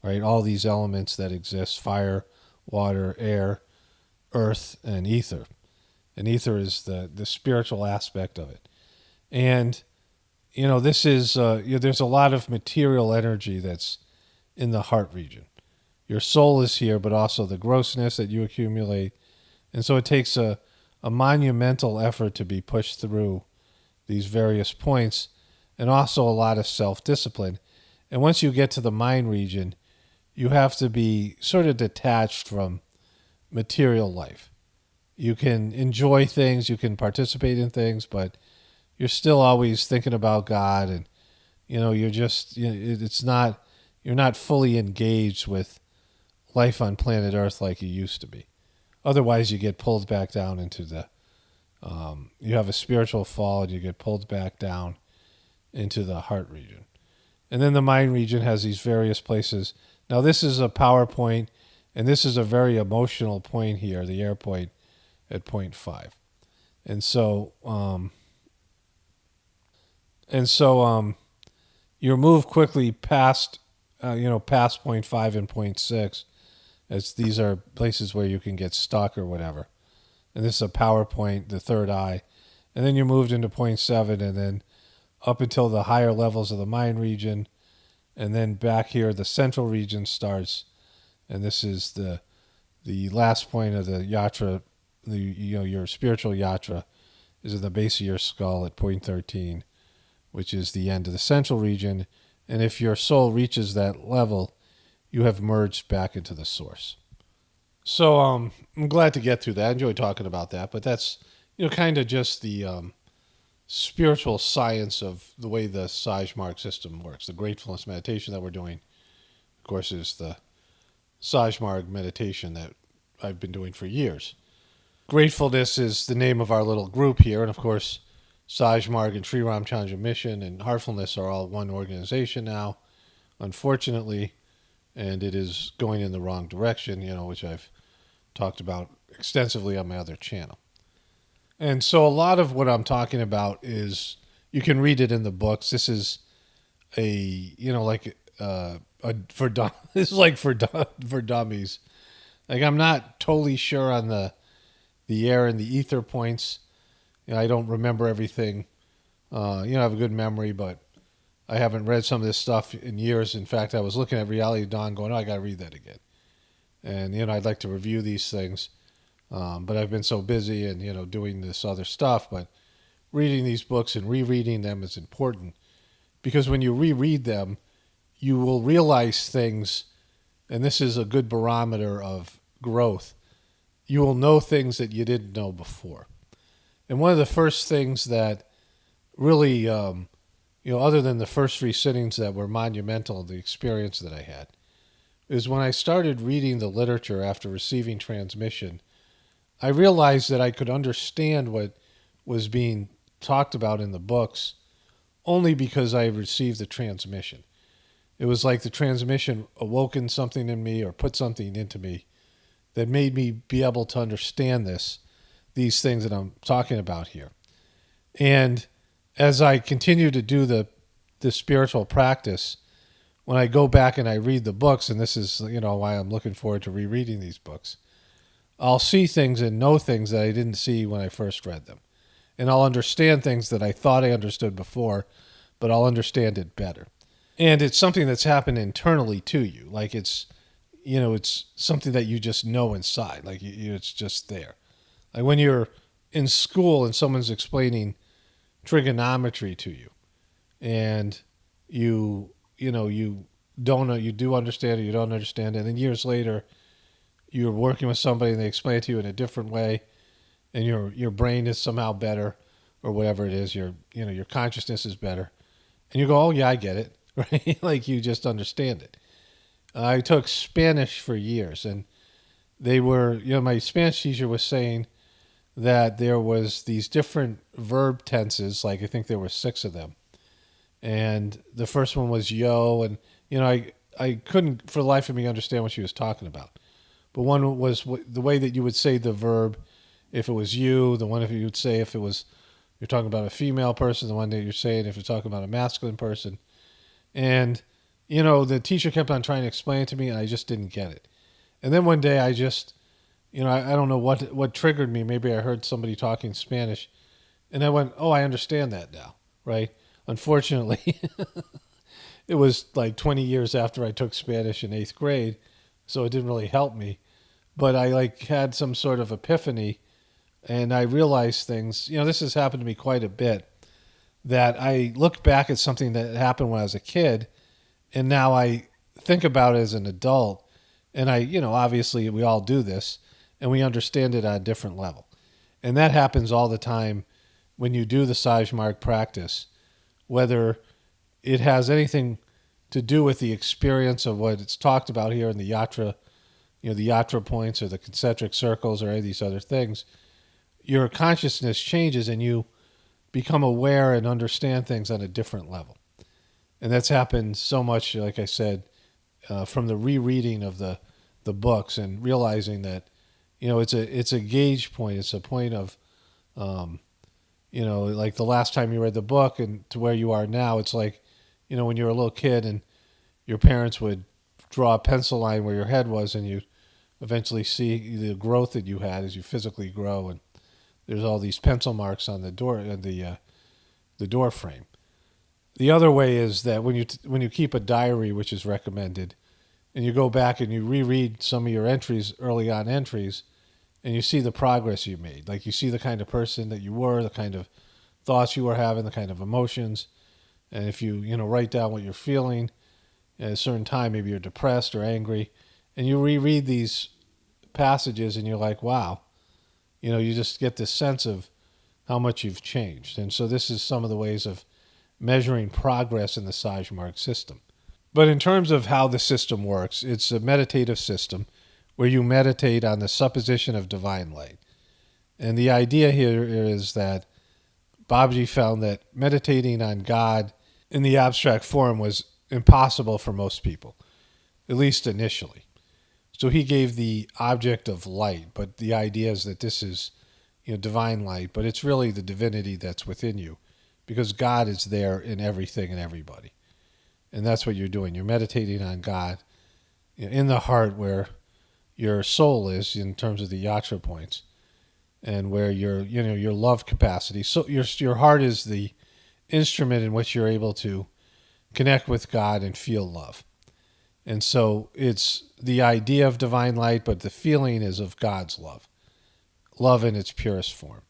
right? All these elements that exist: fire, water, air, earth, and ether. And ether is the spiritual aspect of it. And, this is, there's a lot of material energy that's in the heart region. Your soul is here, but also the grossness that you accumulate. And so it takes a monumental effort to be pushed through these various points, and also a lot of self-discipline. And once you get to the mind region, you have to be sort of detached from material life. You can enjoy things, you can participate in things, but you're still always thinking about God, and you're just you're not fully engaged with life on planet Earth like you used to be. Otherwise, you get pulled back down into you have a spiritual fall, and you get pulled back down into the heart region. And then the mind region has these various places. Now, this is a power point, and this is a very emotional point here, the air point at point 5. And so you're moved quickly past point 5 and point 6, as these are places where you can get stuck or whatever. And this is a power point, the third eye. And then you're moved into point 7, and then up until the higher levels of the mind region. And then back here, the central region starts. And this is the last point of the yatra. Your spiritual yatra is at the base of your skull at point 13, which is the end of the central region. And if your soul reaches that level, you have merged back into the source. So I'm glad to get through that. I enjoy talking about that, but that's kind of just the spiritual science of the way the Sajmarg system works. The Gratefulness meditation that we're doing, of course, is the Sajmarg meditation that I've been doing for years. Gratefulness is the name of our little group here, and of course, Sajmarg and Sri Ramchandra Mission and Heartfulness are all one organization now, unfortunately, and it is going in the wrong direction, which I've talked about extensively on my other channel. And so a lot of what I'm talking about is, you can read it in the books. This is this is like for dummies. Like, I'm not totally sure on the air and the ether points. I don't remember everything. I have a good memory, but I haven't read some of this stuff in years. In fact, I was looking at Reality Dawn going, I got to read that again. And, I'd like to review these things. But I've been so busy and, doing this other stuff. But reading these books and rereading them is important. Because when you reread them, you will realize things, and this is a good barometer of growth. You will know things that you didn't know before. And one of the first things that really, other than the first 3 sittings that were monumental, the experience that I had, is when I started reading the literature after receiving transmission, I realized that I could understand what was being talked about in the books only because I received the transmission. It was like the transmission awoken something in me or put something into me that made me be able to understand these things that I'm talking about here. And as I continue to do the spiritual practice, when I go back and I read the books, and this is, why I'm looking forward to rereading these books, I'll see things and know things that I didn't see when I first read them. And I'll understand things that I thought I understood before, but I'll understand it better. And it's something that's happened internally to you. Like, it's something that you just know inside. Like, it's just there. Like when you're in school and someone's explaining trigonometry to you, and you don't know, you do understand it, you don't understand it, and then years later, you're working with somebody and they explain it to you in a different way, and your brain is somehow better, or whatever it is, your consciousness is better, and you go, oh yeah, I get it, right? Like, you just understand it. I took Spanish for years, and they were, my Spanish teacher was saying that there was these different verb tenses, like I think there were 6 of them, And the first one was yo, and I couldn't for the life of me understand what she was talking about. But one was the way that you would say the verb if it was you, the one if you would say if it was you're talking about a female person, the one that you're saying if you're talking about a masculine person. And the teacher kept on trying to explain it to me, and I just didn't get it. And then one day I just, I don't know what triggered me. Maybe I heard somebody talking Spanish, and I went, oh, I understand that now, right? Unfortunately, it was like 20 years after I took Spanish in 8th grade, so it didn't really help me. But I had some sort of epiphany, and I realized things. This has happened to me quite a bit, that I look back at something that happened when I was a kid, and now I think about it as an adult, and obviously we all do this, and we understand it on a different level. And that happens all the time when you do the Sajmark practice, whether it has anything to do with the experience of what it's talked about here in the yatra, the yatra points or the concentric circles or any of these other things. Your consciousness changes and you become aware and understand things on a different level. And that's happened so much, like I said, from the rereading of the books and realizing that, it's a gauge point. It's a point of, like the last time you read the book and to where you are now. It's like, when you were a little kid and your parents would draw a pencil line where your head was, and you eventually see the growth that you had as you physically grow, and there's all these pencil marks on the door, the door frame. The other way is that when you keep a diary, which is recommended, and you go back and you reread some of your entries, early on entries, and you see the progress you made. Like you see the kind of person that you were, the kind of thoughts you were having, the kind of emotions. And if you write down what you're feeling at a certain time, maybe you're depressed or angry, and you reread these passages and you're like, wow, you just get this sense of how much you've changed. And so this is some of the ways of measuring progress in the Sajmark system. But in terms of how the system works, it's a meditative system where you meditate on the supposition of divine light. And the idea here is that Babaji found that meditating on God in the abstract form was impossible for most people, at least initially. So he gave the object of light, but the idea is that this is divine light, but it's really the divinity that's within you, because God is there in everything and everybody. And that's what you're doing. You're meditating on God in the heart where your soul is in terms of the yatra points, and where your love capacity. So your heart is the instrument in which you're able to connect with God and feel love. And so it's the idea of divine light, but the feeling is of God's love in its purest form.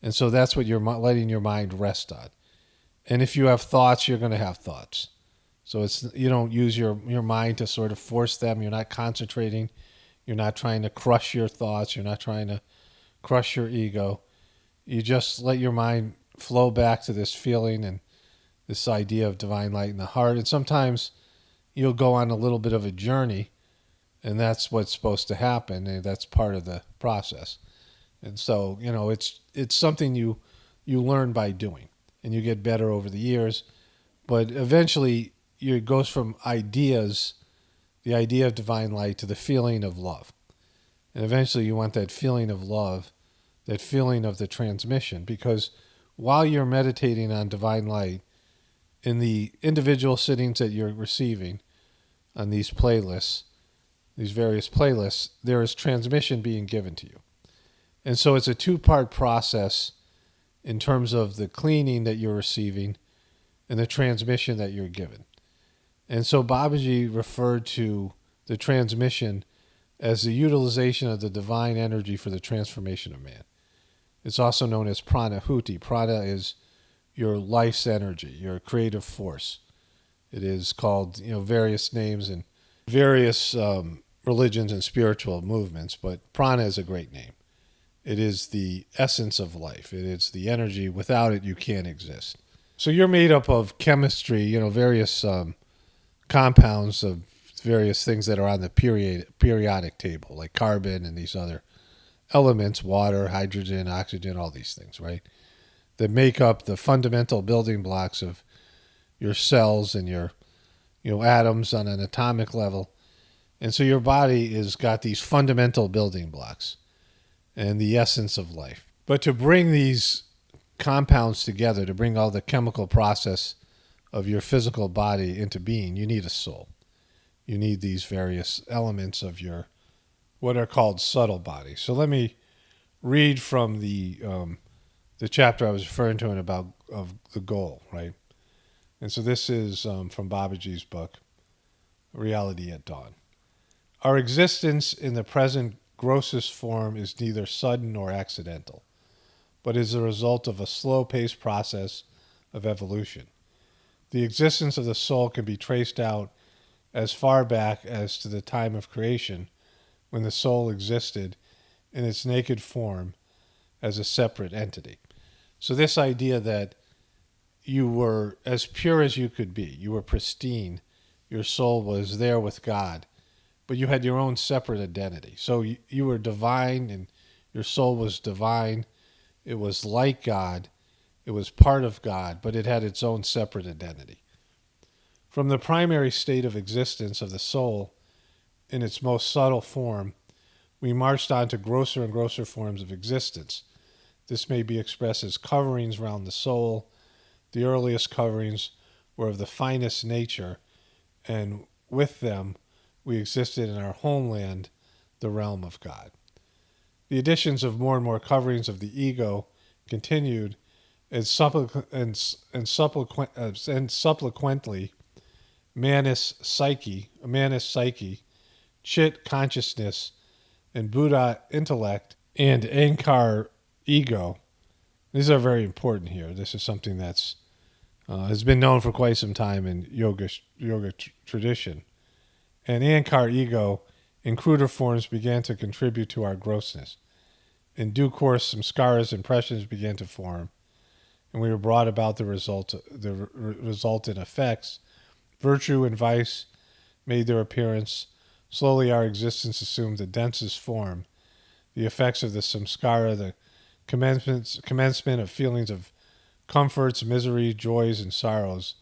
And so that's what you're letting your mind rest on. And if you have thoughts, you're going to have thoughts. So you don't use your mind to sort of force them. You're not concentrating. You're not trying to crush your thoughts. You're not trying to crush your ego. You just let your mind flow back to this feeling and this idea of divine light in the heart. And sometimes you'll go on a little bit of a journey, and that's what's supposed to happen, and that's part of the process. And so, it's something you learn by doing, and you get better over the years. But eventually, it goes from ideas, the idea of divine light, to the feeling of love. And eventually you want that feeling of love, that feeling of the transmission, because while you're meditating on divine light, in the individual sittings that you're receiving on these playlists, these various playlists, there is transmission being given to you. And so it's a two-part process in terms of the cleaning that you're receiving and the transmission that you're given. And so Babaji referred to the transmission as the utilization of the divine energy for the transformation of man. It's also known as pranahuti. Prana is your life's energy, your creative force. It is called, various names in various religions and spiritual movements, but prana is a great name. It is the essence of life. It is the energy. Without it, you can't exist. So you're made up of chemistry, various compounds of various things that are on the periodic table, like carbon and these other elements, water, hydrogen, oxygen, all these things, right? That make up the fundamental building blocks of your cells and your atoms on an atomic level. And so your body has got these fundamental building blocks and the essence of life. But to bring these compounds together, to bring all the chemical process of your physical body into being, you need a soul. You need these various elements of your what are called subtle bodies. So let me read from the chapter I was referring to of the goal, right? And so this is from Babaji's book, Reality at Dawn. Our existence in the present grossest form is neither sudden nor accidental, but is the result of a slow-paced process of evolution. The existence of the soul can be traced out as far back as to the time of creation, when the soul existed in its naked form as a separate entity. So this idea that you were as pure as you could be, you were pristine, your soul was there with God, but you had your own separate identity. So you were divine, and your soul was divine. It was like God. It was part of God, but it had its own separate identity. From the primary state of existence of the soul in its most subtle form, we marched on to grosser and grosser forms of existence. This may be expressed as coverings around the soul. The earliest coverings were of the finest nature, and with them we existed in our homeland, the realm of God. The additions of more and more coverings of the ego continued, and subsequently Manas psyche, Chit consciousness, and Buddha intellect, and Ankar ego. These are very important here. This is something that's has been known for quite some time in yoga tradition. And Ankar ego, in cruder forms, began to contribute to our grossness. In due course, some skaras, impressions began to form, and we were brought about the resultant effects. Virtue and vice made their appearance. Slowly our existence assumed the densest form. The effects of the samskara, the commencement of feelings of comforts, misery, joys, and sorrows.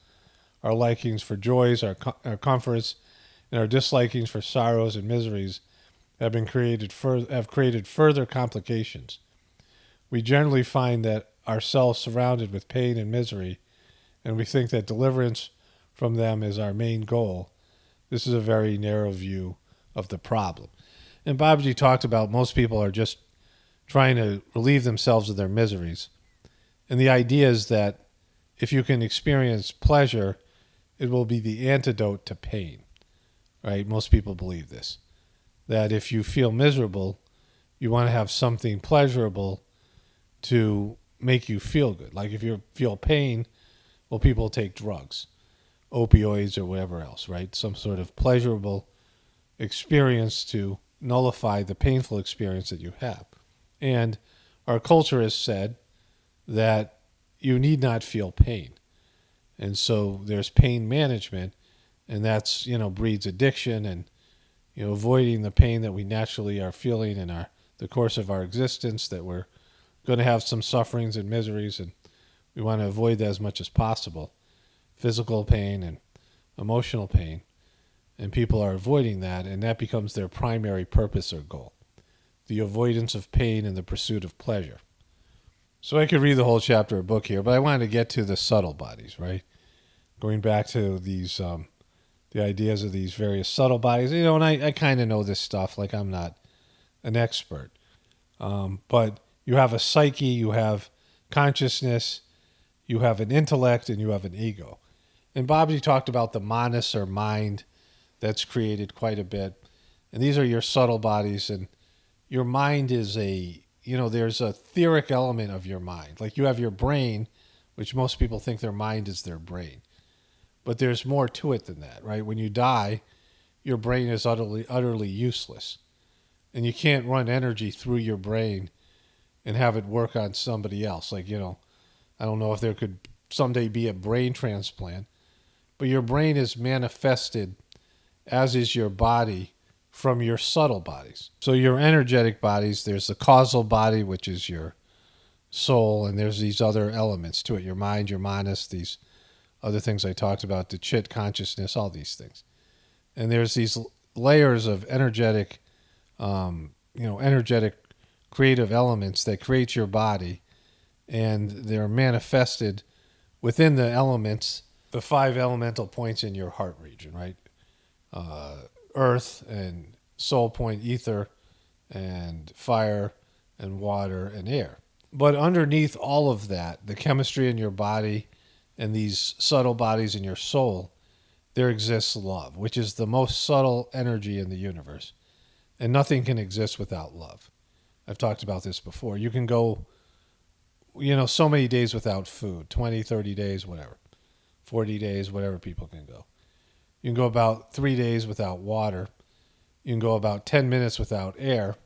Our likings for joys, our comforts, and our dislikings for sorrows and miseries have created further complications. We generally find that ourselves surrounded with pain and misery, and we think that deliverance from them is our main goal. This is a very narrow view of the problem. And Babaji talked about most people are just trying to relieve themselves of their miseries. And the idea is that if you can experience pleasure, it will be the antidote to pain. Right? Most people believe this. That if you feel miserable, you want to have something pleasurable to make you feel good. Like if you feel pain, well, people take drugs, opioids or whatever else, right? Some sort of pleasurable experience to nullify the painful experience that you have. And our culture has said that you need not feel pain. And so there's pain management, and that's, breeds addiction and, avoiding the pain that we naturally are feeling in the course of our existence, that we're going to have some sufferings and miseries, and we want to avoid that as much as possible. Physical pain and emotional pain. And people are avoiding that, and that becomes their primary purpose or goal. The avoidance of pain and the pursuit of pleasure. So I could read the whole chapter of book here, but I wanted to get to the subtle bodies, right? Going back to these, the ideas of these various subtle bodies, and I kind of know this stuff, like I'm not an expert. But you have a psyche, you have consciousness, you have an intellect, and you have an ego. And Babaji talked about the manas, or mind, that's created quite a bit. And these are your subtle bodies, and your mind is there's a etheric element of your mind. Like you have your brain, which most people think their mind is their brain. But there's more to it than that, right? When you die, your brain is utterly useless. And you can't run energy through your brain and have it work on somebody else. Like, I don't know if there could someday be a brain transplant, but your brain is manifested, as is your body, from your subtle bodies. So your energetic bodies, there's the causal body, which is your soul, and there's these other elements to it, your mind, your manas, these other things I talked about, the chit consciousness, all these things. And there's these layers of energetic, energetic creative elements that create your body, and they're manifested within the elements, the 5 elemental points in your heart region, right? Earth and soul point, ether and fire and water and air. But underneath all of that, the chemistry in your body and these subtle bodies in your soul, there exists love, which is the most subtle energy in the universe. And nothing can exist without love. I've talked about this before. You can go, so many days without food, 20, 30 days, whatever, 40 days, whatever people can go. You can go about 3 days without water. You can go about 10 minutes without air.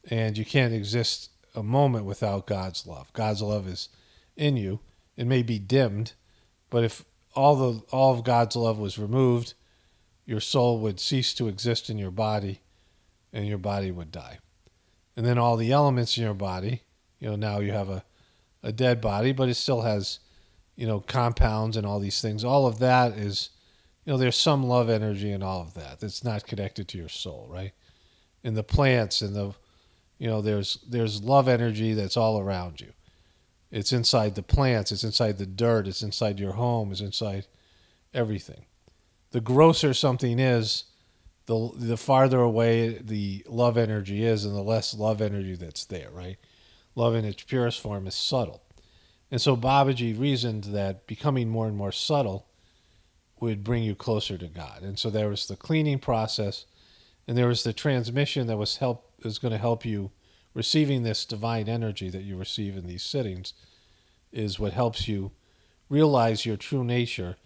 And you can't exist a moment without God's love. God's love is in you. It may be dimmed, but if all of God's love was removed, your soul would cease to exist in your body, and your body would die. And then all the elements in your body, now you have a dead body, but it still has, compounds and all these things. All of that is, there's some love energy in all of that that's not connected to your soul, right? In the plants and there's love energy that's all around you. It's inside the plants, it's inside the dirt, it's inside your home, it's inside everything. The grosser something is, the farther away the love energy is, and the less love energy that's there, right? Love in its purest form is subtle. And so Babaji reasoned that becoming more and more subtle would bring you closer to God. And so there was the cleaning process, and there was the transmission that was going to help you. Receiving this divine energy that you receive in these sittings is what helps you realize your true nature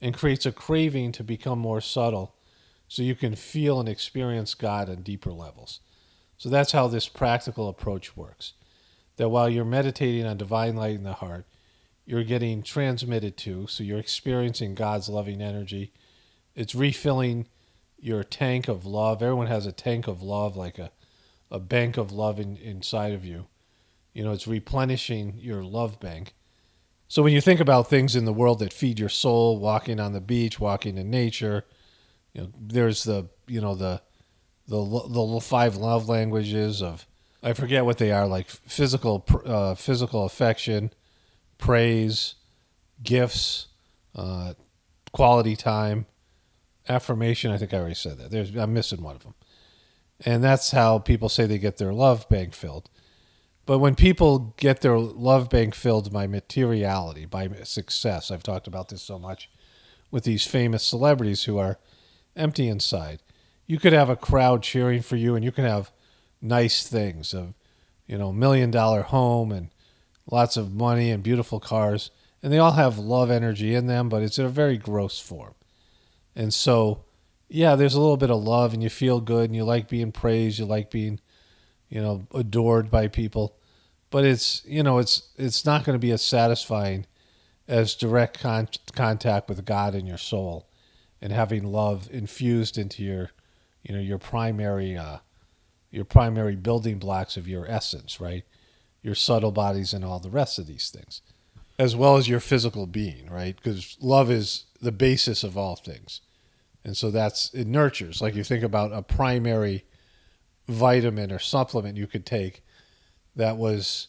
and creates a craving to become more subtle so you can feel and experience God on deeper levels. So that's how this practical approach works. That while you're meditating on divine light in the heart, you're getting transmitted to, so you're experiencing God's loving energy. It's refilling your tank of love. Everyone has a tank of love, like a bank of love inside of you. It's replenishing your love bank. So when you think about things in the world that feed your soul, walking on the beach, walking in nature, there's the 5 love languages of, I forget what they are, like physical affection, praise, gifts, quality time, affirmation. I think I already said that. I'm missing one of them. And that's how people say they get their love bank filled. But when people get their love bank filled by materiality, by success, I've talked about this so much with these famous celebrities who are empty inside. You could have a crowd cheering for you, and you can have nice things of, $1 million home and lots of money and beautiful cars. And they all have love energy in them, but it's in a very gross form. And so, yeah, there's a little bit of love, and you feel good, and you like being praised, you like being, adored by people. But it's not going to be as satisfying as direct contact with God in your soul, and having love infused into your primary building blocks of your essence, right? Your subtle bodies and all the rest of these things, as well as your physical being, right? Because love is the basis of all things. And so it nurtures. Like you think about a primary vitamin or supplement you could take that was,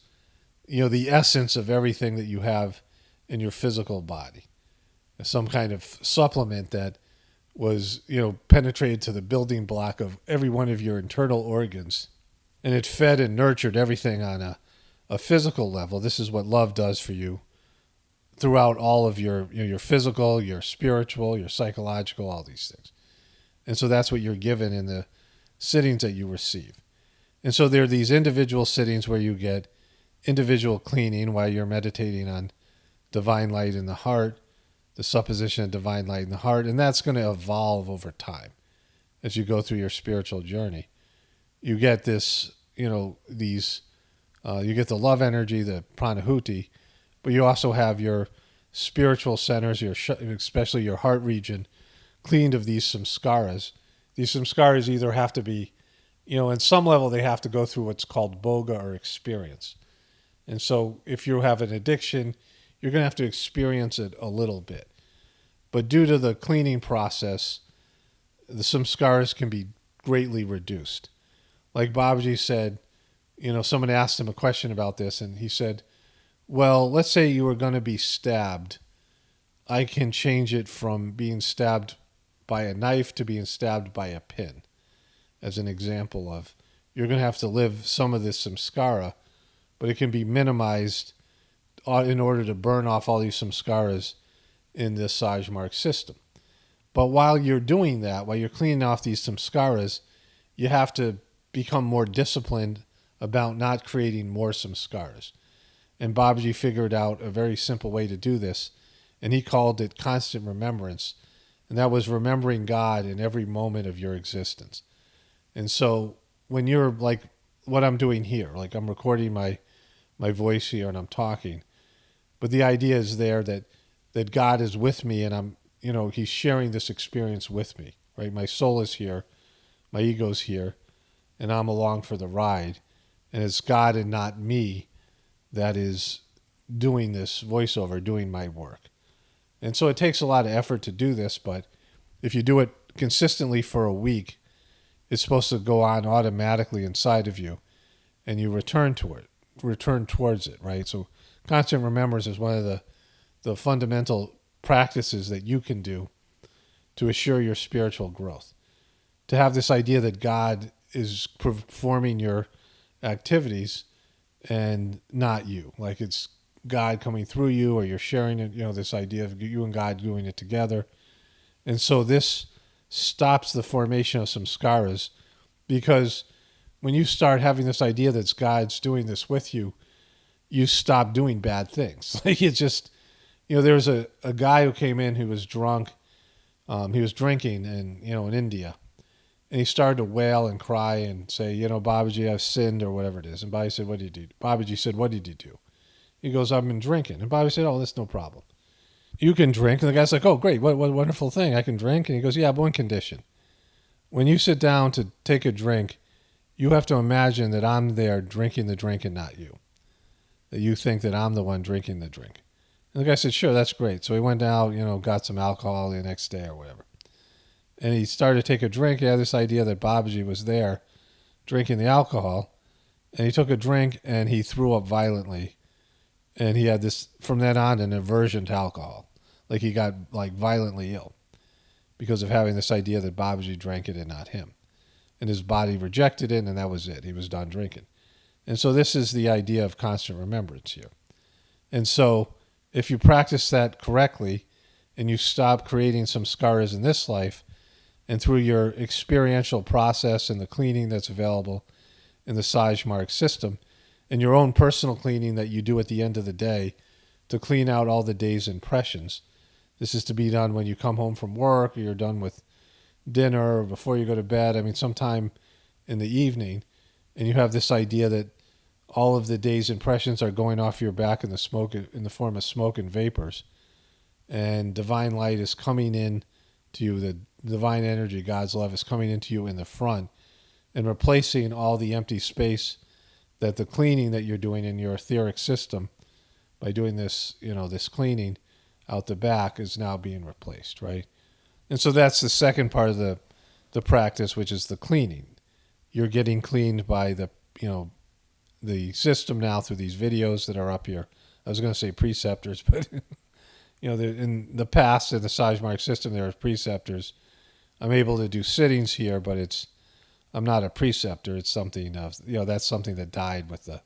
the essence of everything that you have in your physical body. Some kind of supplement that was, penetrated to the building block of every one of your internal organs. And it fed and nurtured everything on a physical level. This is what love does for you throughout all of your physical, your spiritual, your psychological, all these things. And so that's what you're given in the sittings that you receive. And so there are these individual sittings where you get individual cleaning while you're meditating on divine light in the heart, the supposition of divine light in the heart, and that's going to evolve over time as you go through your spiritual journey. You get this, you get the love energy, the pranahuti, but you also have your spiritual centers, especially your heart region, cleaned of these samskaras. These samskaras either have to be, in some level they have to go through what's called boga or experience. And so if you have an addiction, you're going to have to experience it a little bit. But due to the cleaning process, the samskaras can be greatly reduced. Like Babaji said, someone asked him a question about this, and he said, well, let's say you were going to be stabbed. I can change it from being stabbed by a knife to being stabbed by a pin, as an example of you're going to have to live some of this samskara, but it can be minimized in order to burn off all these samskaras in the Sajmark system. But while you're doing that, while you're cleaning off these samskaras, you have to become more disciplined about not creating more samskaras. And Babaji figured out a very simple way to do this, and he called it constant remembrance. And that was remembering God in every moment of your existence. And so when you're like what I'm doing here, like I'm recording my voice here and I'm talking, but the idea is there that God is with me and he's sharing this experience with me, right? My soul is here, my ego's here, and I'm along for the ride. And it's God and not me that is doing this voiceover, doing my work. And so it takes a lot of effort to do this, but if you do it consistently for a week, it's supposed to go on automatically inside of you, and you return towards it, right? So constant remembrance is one of the fundamental practices that you can do to assure your spiritual growth. To have this idea that God is performing your activities and not you. Like it's God coming through you, or you're sharing it, this idea of you and God doing it together. And so this stops the formation of samskaras, because when you start having this idea that God's doing this with you, you stop doing bad things. Like it's just, there was a guy who came in who was drunk. He was drinking in India. And he started to wail and cry and say, Babaji, I've sinned, or whatever it is. And Babaji said, what did you do? Babaji said, what did you do? He goes, I've been drinking. And Babaji said, oh, that's no problem. You can drink. And the guy's like, oh, great. What a wonderful thing. I can drink. And he goes, yeah, but one condition. When you sit down to take a drink, you have to imagine that I'm there drinking the drink and not you. That you think that I'm the one drinking the drink. And the guy said, sure, that's great. So he went out, got some alcohol the next day or whatever. And he started to take a drink. He had this idea that Babaji was there drinking the alcohol. And he took a drink and he threw up violently. And he had this, from then on, an aversion to alcohol. Like he got violently ill because of having this idea that Babaji drank it and not him. And his body rejected it, and that was it. He was done drinking. And so this is the idea of constant remembrance here. And so if you practice that correctly and you stop creating samskaras in this life, and through your experiential process and the cleaning that's available in the Sajmark system, and your own personal cleaning that you do at the end of the day to clean out all the day's impressions. This is to be done when you come home from work, or you're done with dinner, or before you go to bed. I mean, sometime in the evening, and you have this idea that all of the day's impressions are going off your back in the form of smoke and vapors, and divine light is coming in to you. The divine energy, God's love, is coming into you in the front and replacing all the empty space that the cleaning that you're doing in your etheric system by doing this, this cleaning out the back is now being replaced, right? And so that's the second part of the practice, which is the cleaning. You're getting cleaned by the system now through these videos that are up here. I was going to say preceptors, but in the past in the Sajmark system, there are preceptors. I'm able to do sittings here, but I'm not a preceptor. It's something of, that's something that died with the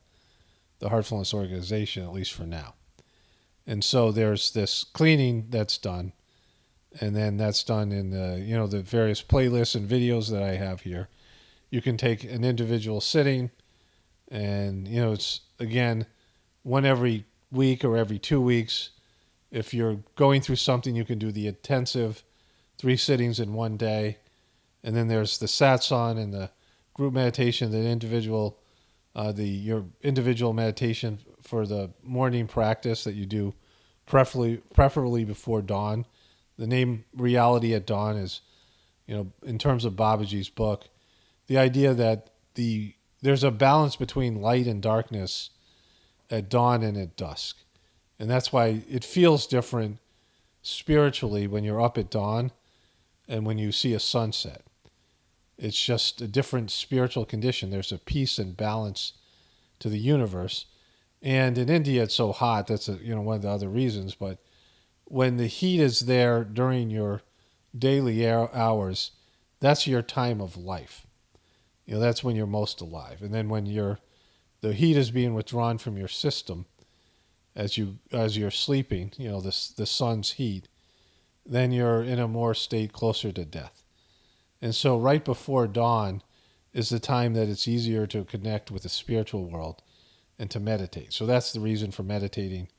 Heartfulness organization, at least for now. And so there's this cleaning that's done, and then that's done in the various playlists and videos that I have here. You can take an individual sitting, and it's again one every week or every 2 weeks. If you're going through something, you can do the intensive 3 sittings in one day. And then there's the satsang and the group meditation, your individual meditation for the morning practice that you do, preferably before dawn. The name Reality at Dawn is, in terms of Babaji's book, the idea that there's a balance between light and darkness at dawn and at dusk. And that's why it feels different spiritually when you're up at dawn and when you see a sunset. It's just a different spiritual condition. There's a peace and balance to the universe. And in India, it's so hot. That's one of the other reasons. But when the heat is there during your daily hours, that's your time of life. That's when you're most alive. And then when the heat is being withdrawn from your system as you're sleeping, the sun's heat, then you're in a more state closer to death. And so right before dawn is the time that it's easier to connect with the spiritual world and to meditate. So that's the reason for meditating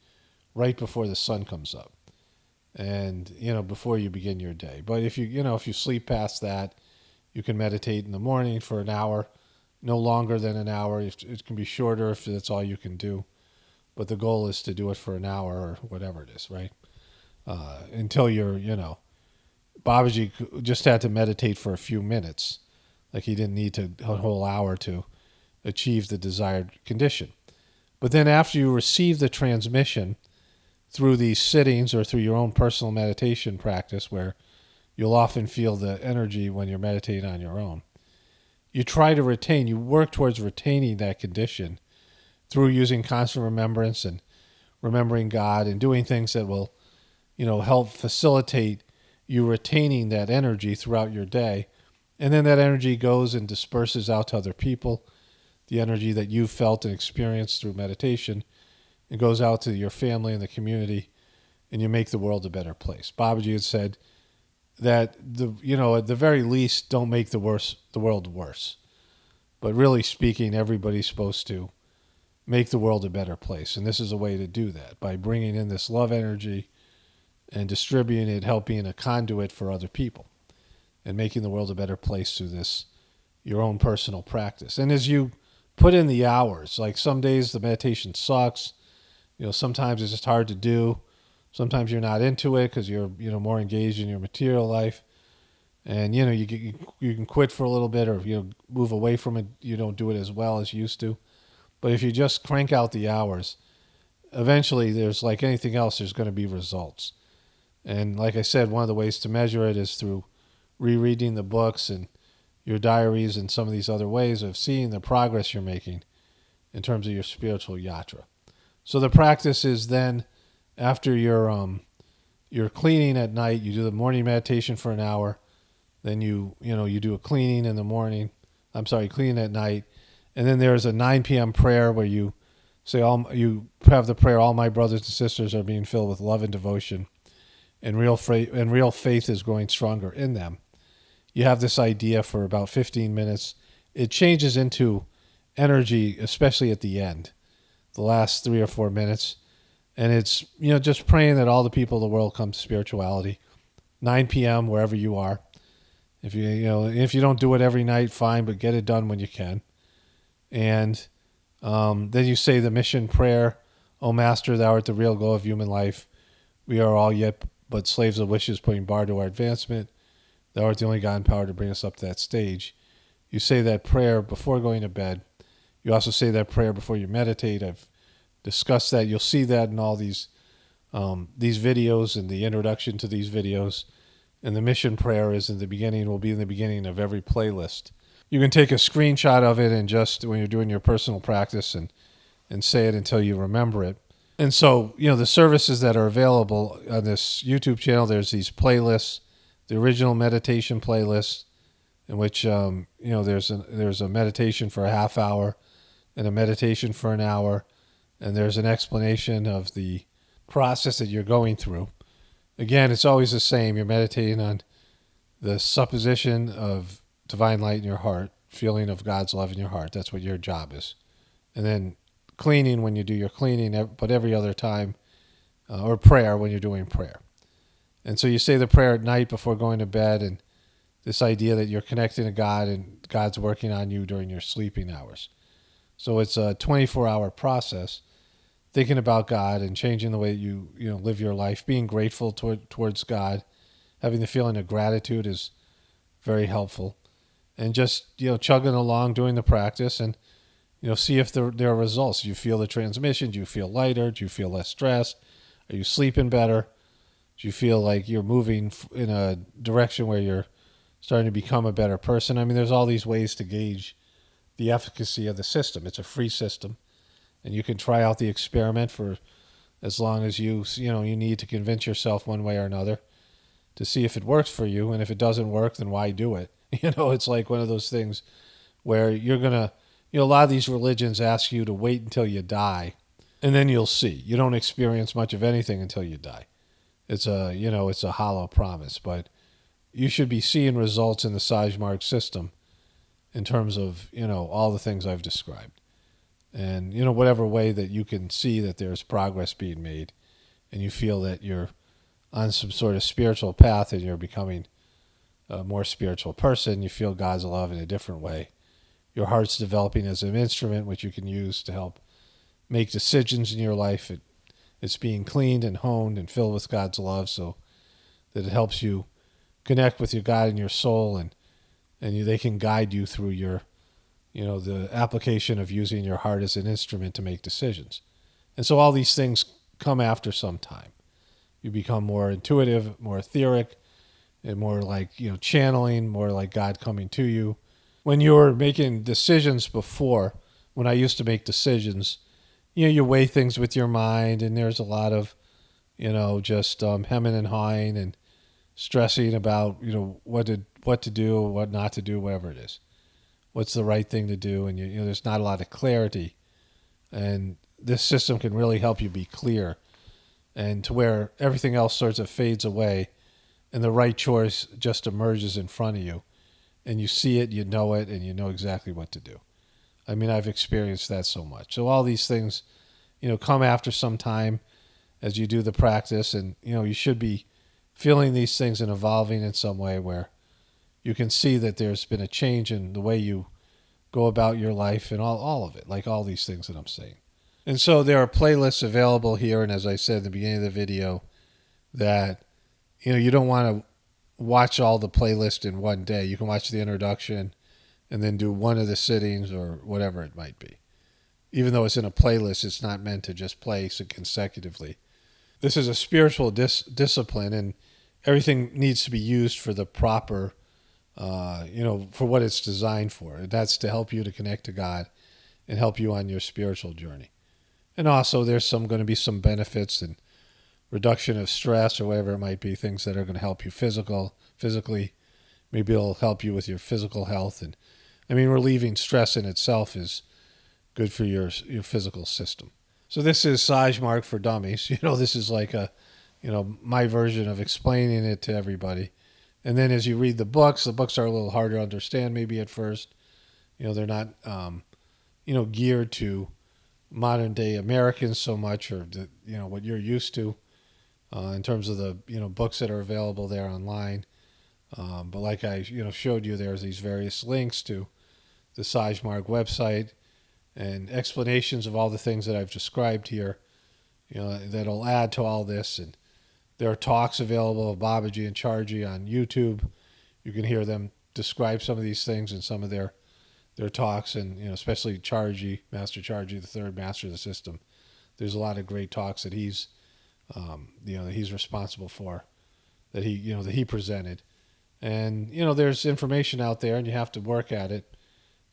right before the sun comes up and, before you begin your day. But if you sleep past that, you can meditate in the morning for an hour, no longer than an hour. It can be shorter if that's all you can do. But the goal is to do it for an hour or whatever it is, right? Until you're, Babaji just had to meditate for a few minutes. Like he didn't need a whole hour to achieve the desired condition. But then after you receive the transmission through these sittings or through your own personal meditation practice, where you'll often feel the energy when you're meditating on your own, you work towards retaining that condition through using constant remembrance and remembering God and doing things that will, help facilitate you retaining that energy throughout your day. And then that energy goes and disperses out to other people. The energy that you've felt and experienced through meditation, and goes out to your family and the community, and you make the world a better place. Babaji had said that at the very least, don't make the world worse. But really speaking, everybody's supposed to make the world a better place. And this is a way to do that, by bringing in this love energy and distributing it, helping a conduit for other people, and making the world a better place through this, your own personal practice. And as you put in the hours, like some days the meditation sucks, sometimes it's just hard to do. Sometimes you're not into it because you're, more engaged in your material life. And, you can quit for a little bit or, move away from it. You don't do it as well as you used to. But if you just crank out the hours, eventually there's, like anything else, there's going to be results. And like I said, one of the ways to measure it is through rereading the books and your diaries and some of these other ways of seeing the progress you're making in terms of your spiritual yatra. So the practice is then, after your cleaning at night, you do the morning meditation for an hour. Then you do a cleaning in the morning. Cleaning at night. And then there's a 9 p.m. prayer where you say, you have the prayer, all my brothers and sisters are being filled with love and devotion, and real faith is growing stronger in them. You have this idea for about 15 minutes. It changes into energy, especially at the end, the last 3 or 4 minutes. And it's, just praying that all the people of the world come to spirituality. 9 p.m., wherever you are. If you don't do it every night, fine, but get it done when you can. And then you say the mission prayer, O Master, thou art the real goal of human life. We are all yet but slaves of wishes, putting bar to our advancement. Thou art the only God in power to bring us up to that stage. You say that prayer before going to bed. You also say that prayer before you meditate. I've discussed that. You'll see that in all these videos and the introduction to these videos. And the mission prayer will be in the beginning of every playlist. You can take a screenshot of it and just, when you're doing your personal practice, and say it until you remember it. And so, the services that are available on this YouTube channel, there's these playlists, the original meditation playlist, in which, there's a meditation for a half hour and a meditation for an hour. And there's an explanation of the process that you're going through. Again, it's always the same. You're meditating on the supposition of divine light in your heart, feeling of God's love in your heart. That's what your job is. And then cleaning when you do your cleaning, but every other time, or prayer when you're doing prayer. And so you say the prayer at night before going to bed, and this idea that you're connecting to God and God's working on you during your sleeping hours. So it's a 24-hour process, thinking about God and changing the way you live your life, being grateful towards God, having the feeling of gratitude is very helpful, and just chugging along, doing the practice, and See if there are results. Do you feel the transmission? Do you feel lighter? Do you feel less stressed? Are you sleeping better? Do you feel like you're moving in a direction where you're starting to become a better person? I mean, there's all these ways to gauge the efficacy of the system. It's a free system, and you can try out the experiment for as long as you need to convince yourself one way or another to see if it works for you. And if it doesn't work, then why do it? It's like one of those things where you're going to, a lot of these religions ask you to wait until you die, and then you'll see. You don't experience much of anything until you die. It's a hollow promise, but you should be seeing results in the Sajmark system in terms of, all the things I've described. And, whatever way that you can see that there's progress being made and you feel that you're on some sort of spiritual path and you're becoming a more spiritual person, you feel God's love in a different way. Your heart's developing as an instrument which you can use to help make decisions in your life. It's being cleaned and honed and filled with God's love so that it helps you connect with your God and your soul, and they can guide you through your, the application of using your heart as an instrument to make decisions. And so all these things come after some time. You become more intuitive, more etheric, and more like, channeling, more like God coming to you. When you were making decisions before, when I used to make decisions, you weigh things with your mind, and there's a lot of, just hemming and hawing and stressing about, what to do, what not to do, whatever it is. What's the right thing to do? And, there's not a lot of clarity. And this system can really help you be clear, and to where everything else sort of fades away and the right choice just emerges in front of you. And you see it, you know it, and you know exactly what to do. I mean, I've experienced that so much. So all these things, come after some time as you do the practice. And, you should be feeling these things and evolving in some way where you can see that there's been a change in the way you go about your life and all of it, like all these things that I'm saying. And so there are playlists available here. And as I said at the beginning of the video, that, you don't want to watch all the playlist in one day. You can watch the introduction and then do one of the sittings or whatever it might be. Even though it's in a playlist, it's not meant to just play consecutively. This is a spiritual discipline, and everything needs to be used for the proper, for what it's designed for. And that's to help you to connect to God and help you on your spiritual journey. And also there's going to be some benefits and reduction of stress or whatever it might be, things that are going to help you physically. Maybe it'll help you with your physical health. And I mean, relieving stress in itself is good for your physical system. So this is Sajmark for Dummies. This is like my version of explaining it to everybody. And then as you read the books are a little harder to understand maybe at first. They're not, geared to modern day Americans so much, or what you're used to in terms of the, books that are available there online. But like I, showed you, there's these various links to the Sajmark website and explanations of all the things that I've described here, that'll add to all this. And there are talks available of Babaji and Charji on YouTube. You can hear them describe some of these things in some of their talks, and especially Charji, Master Charji, the third master of the system. There's a lot of great talks that he's that he's responsible for, that he presented. And there's information out there, and you have to work at it,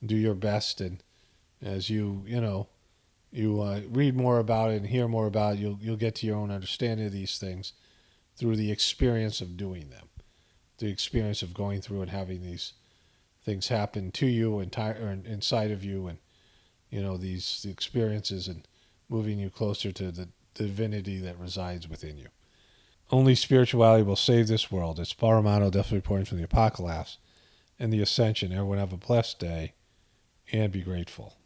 and do your best. And as you read more about it and hear more about it, you'll get to your own understanding of these things through the experience of doing them, the experience of going through and having these things happen to you or inside of you, and these experiences, and moving you closer to the divinity that resides within you. Only spirituality will save this world. It's Paramount, definitely reporting from the Apocalaughs and the Ascension. Everyone have a blessed day and be grateful.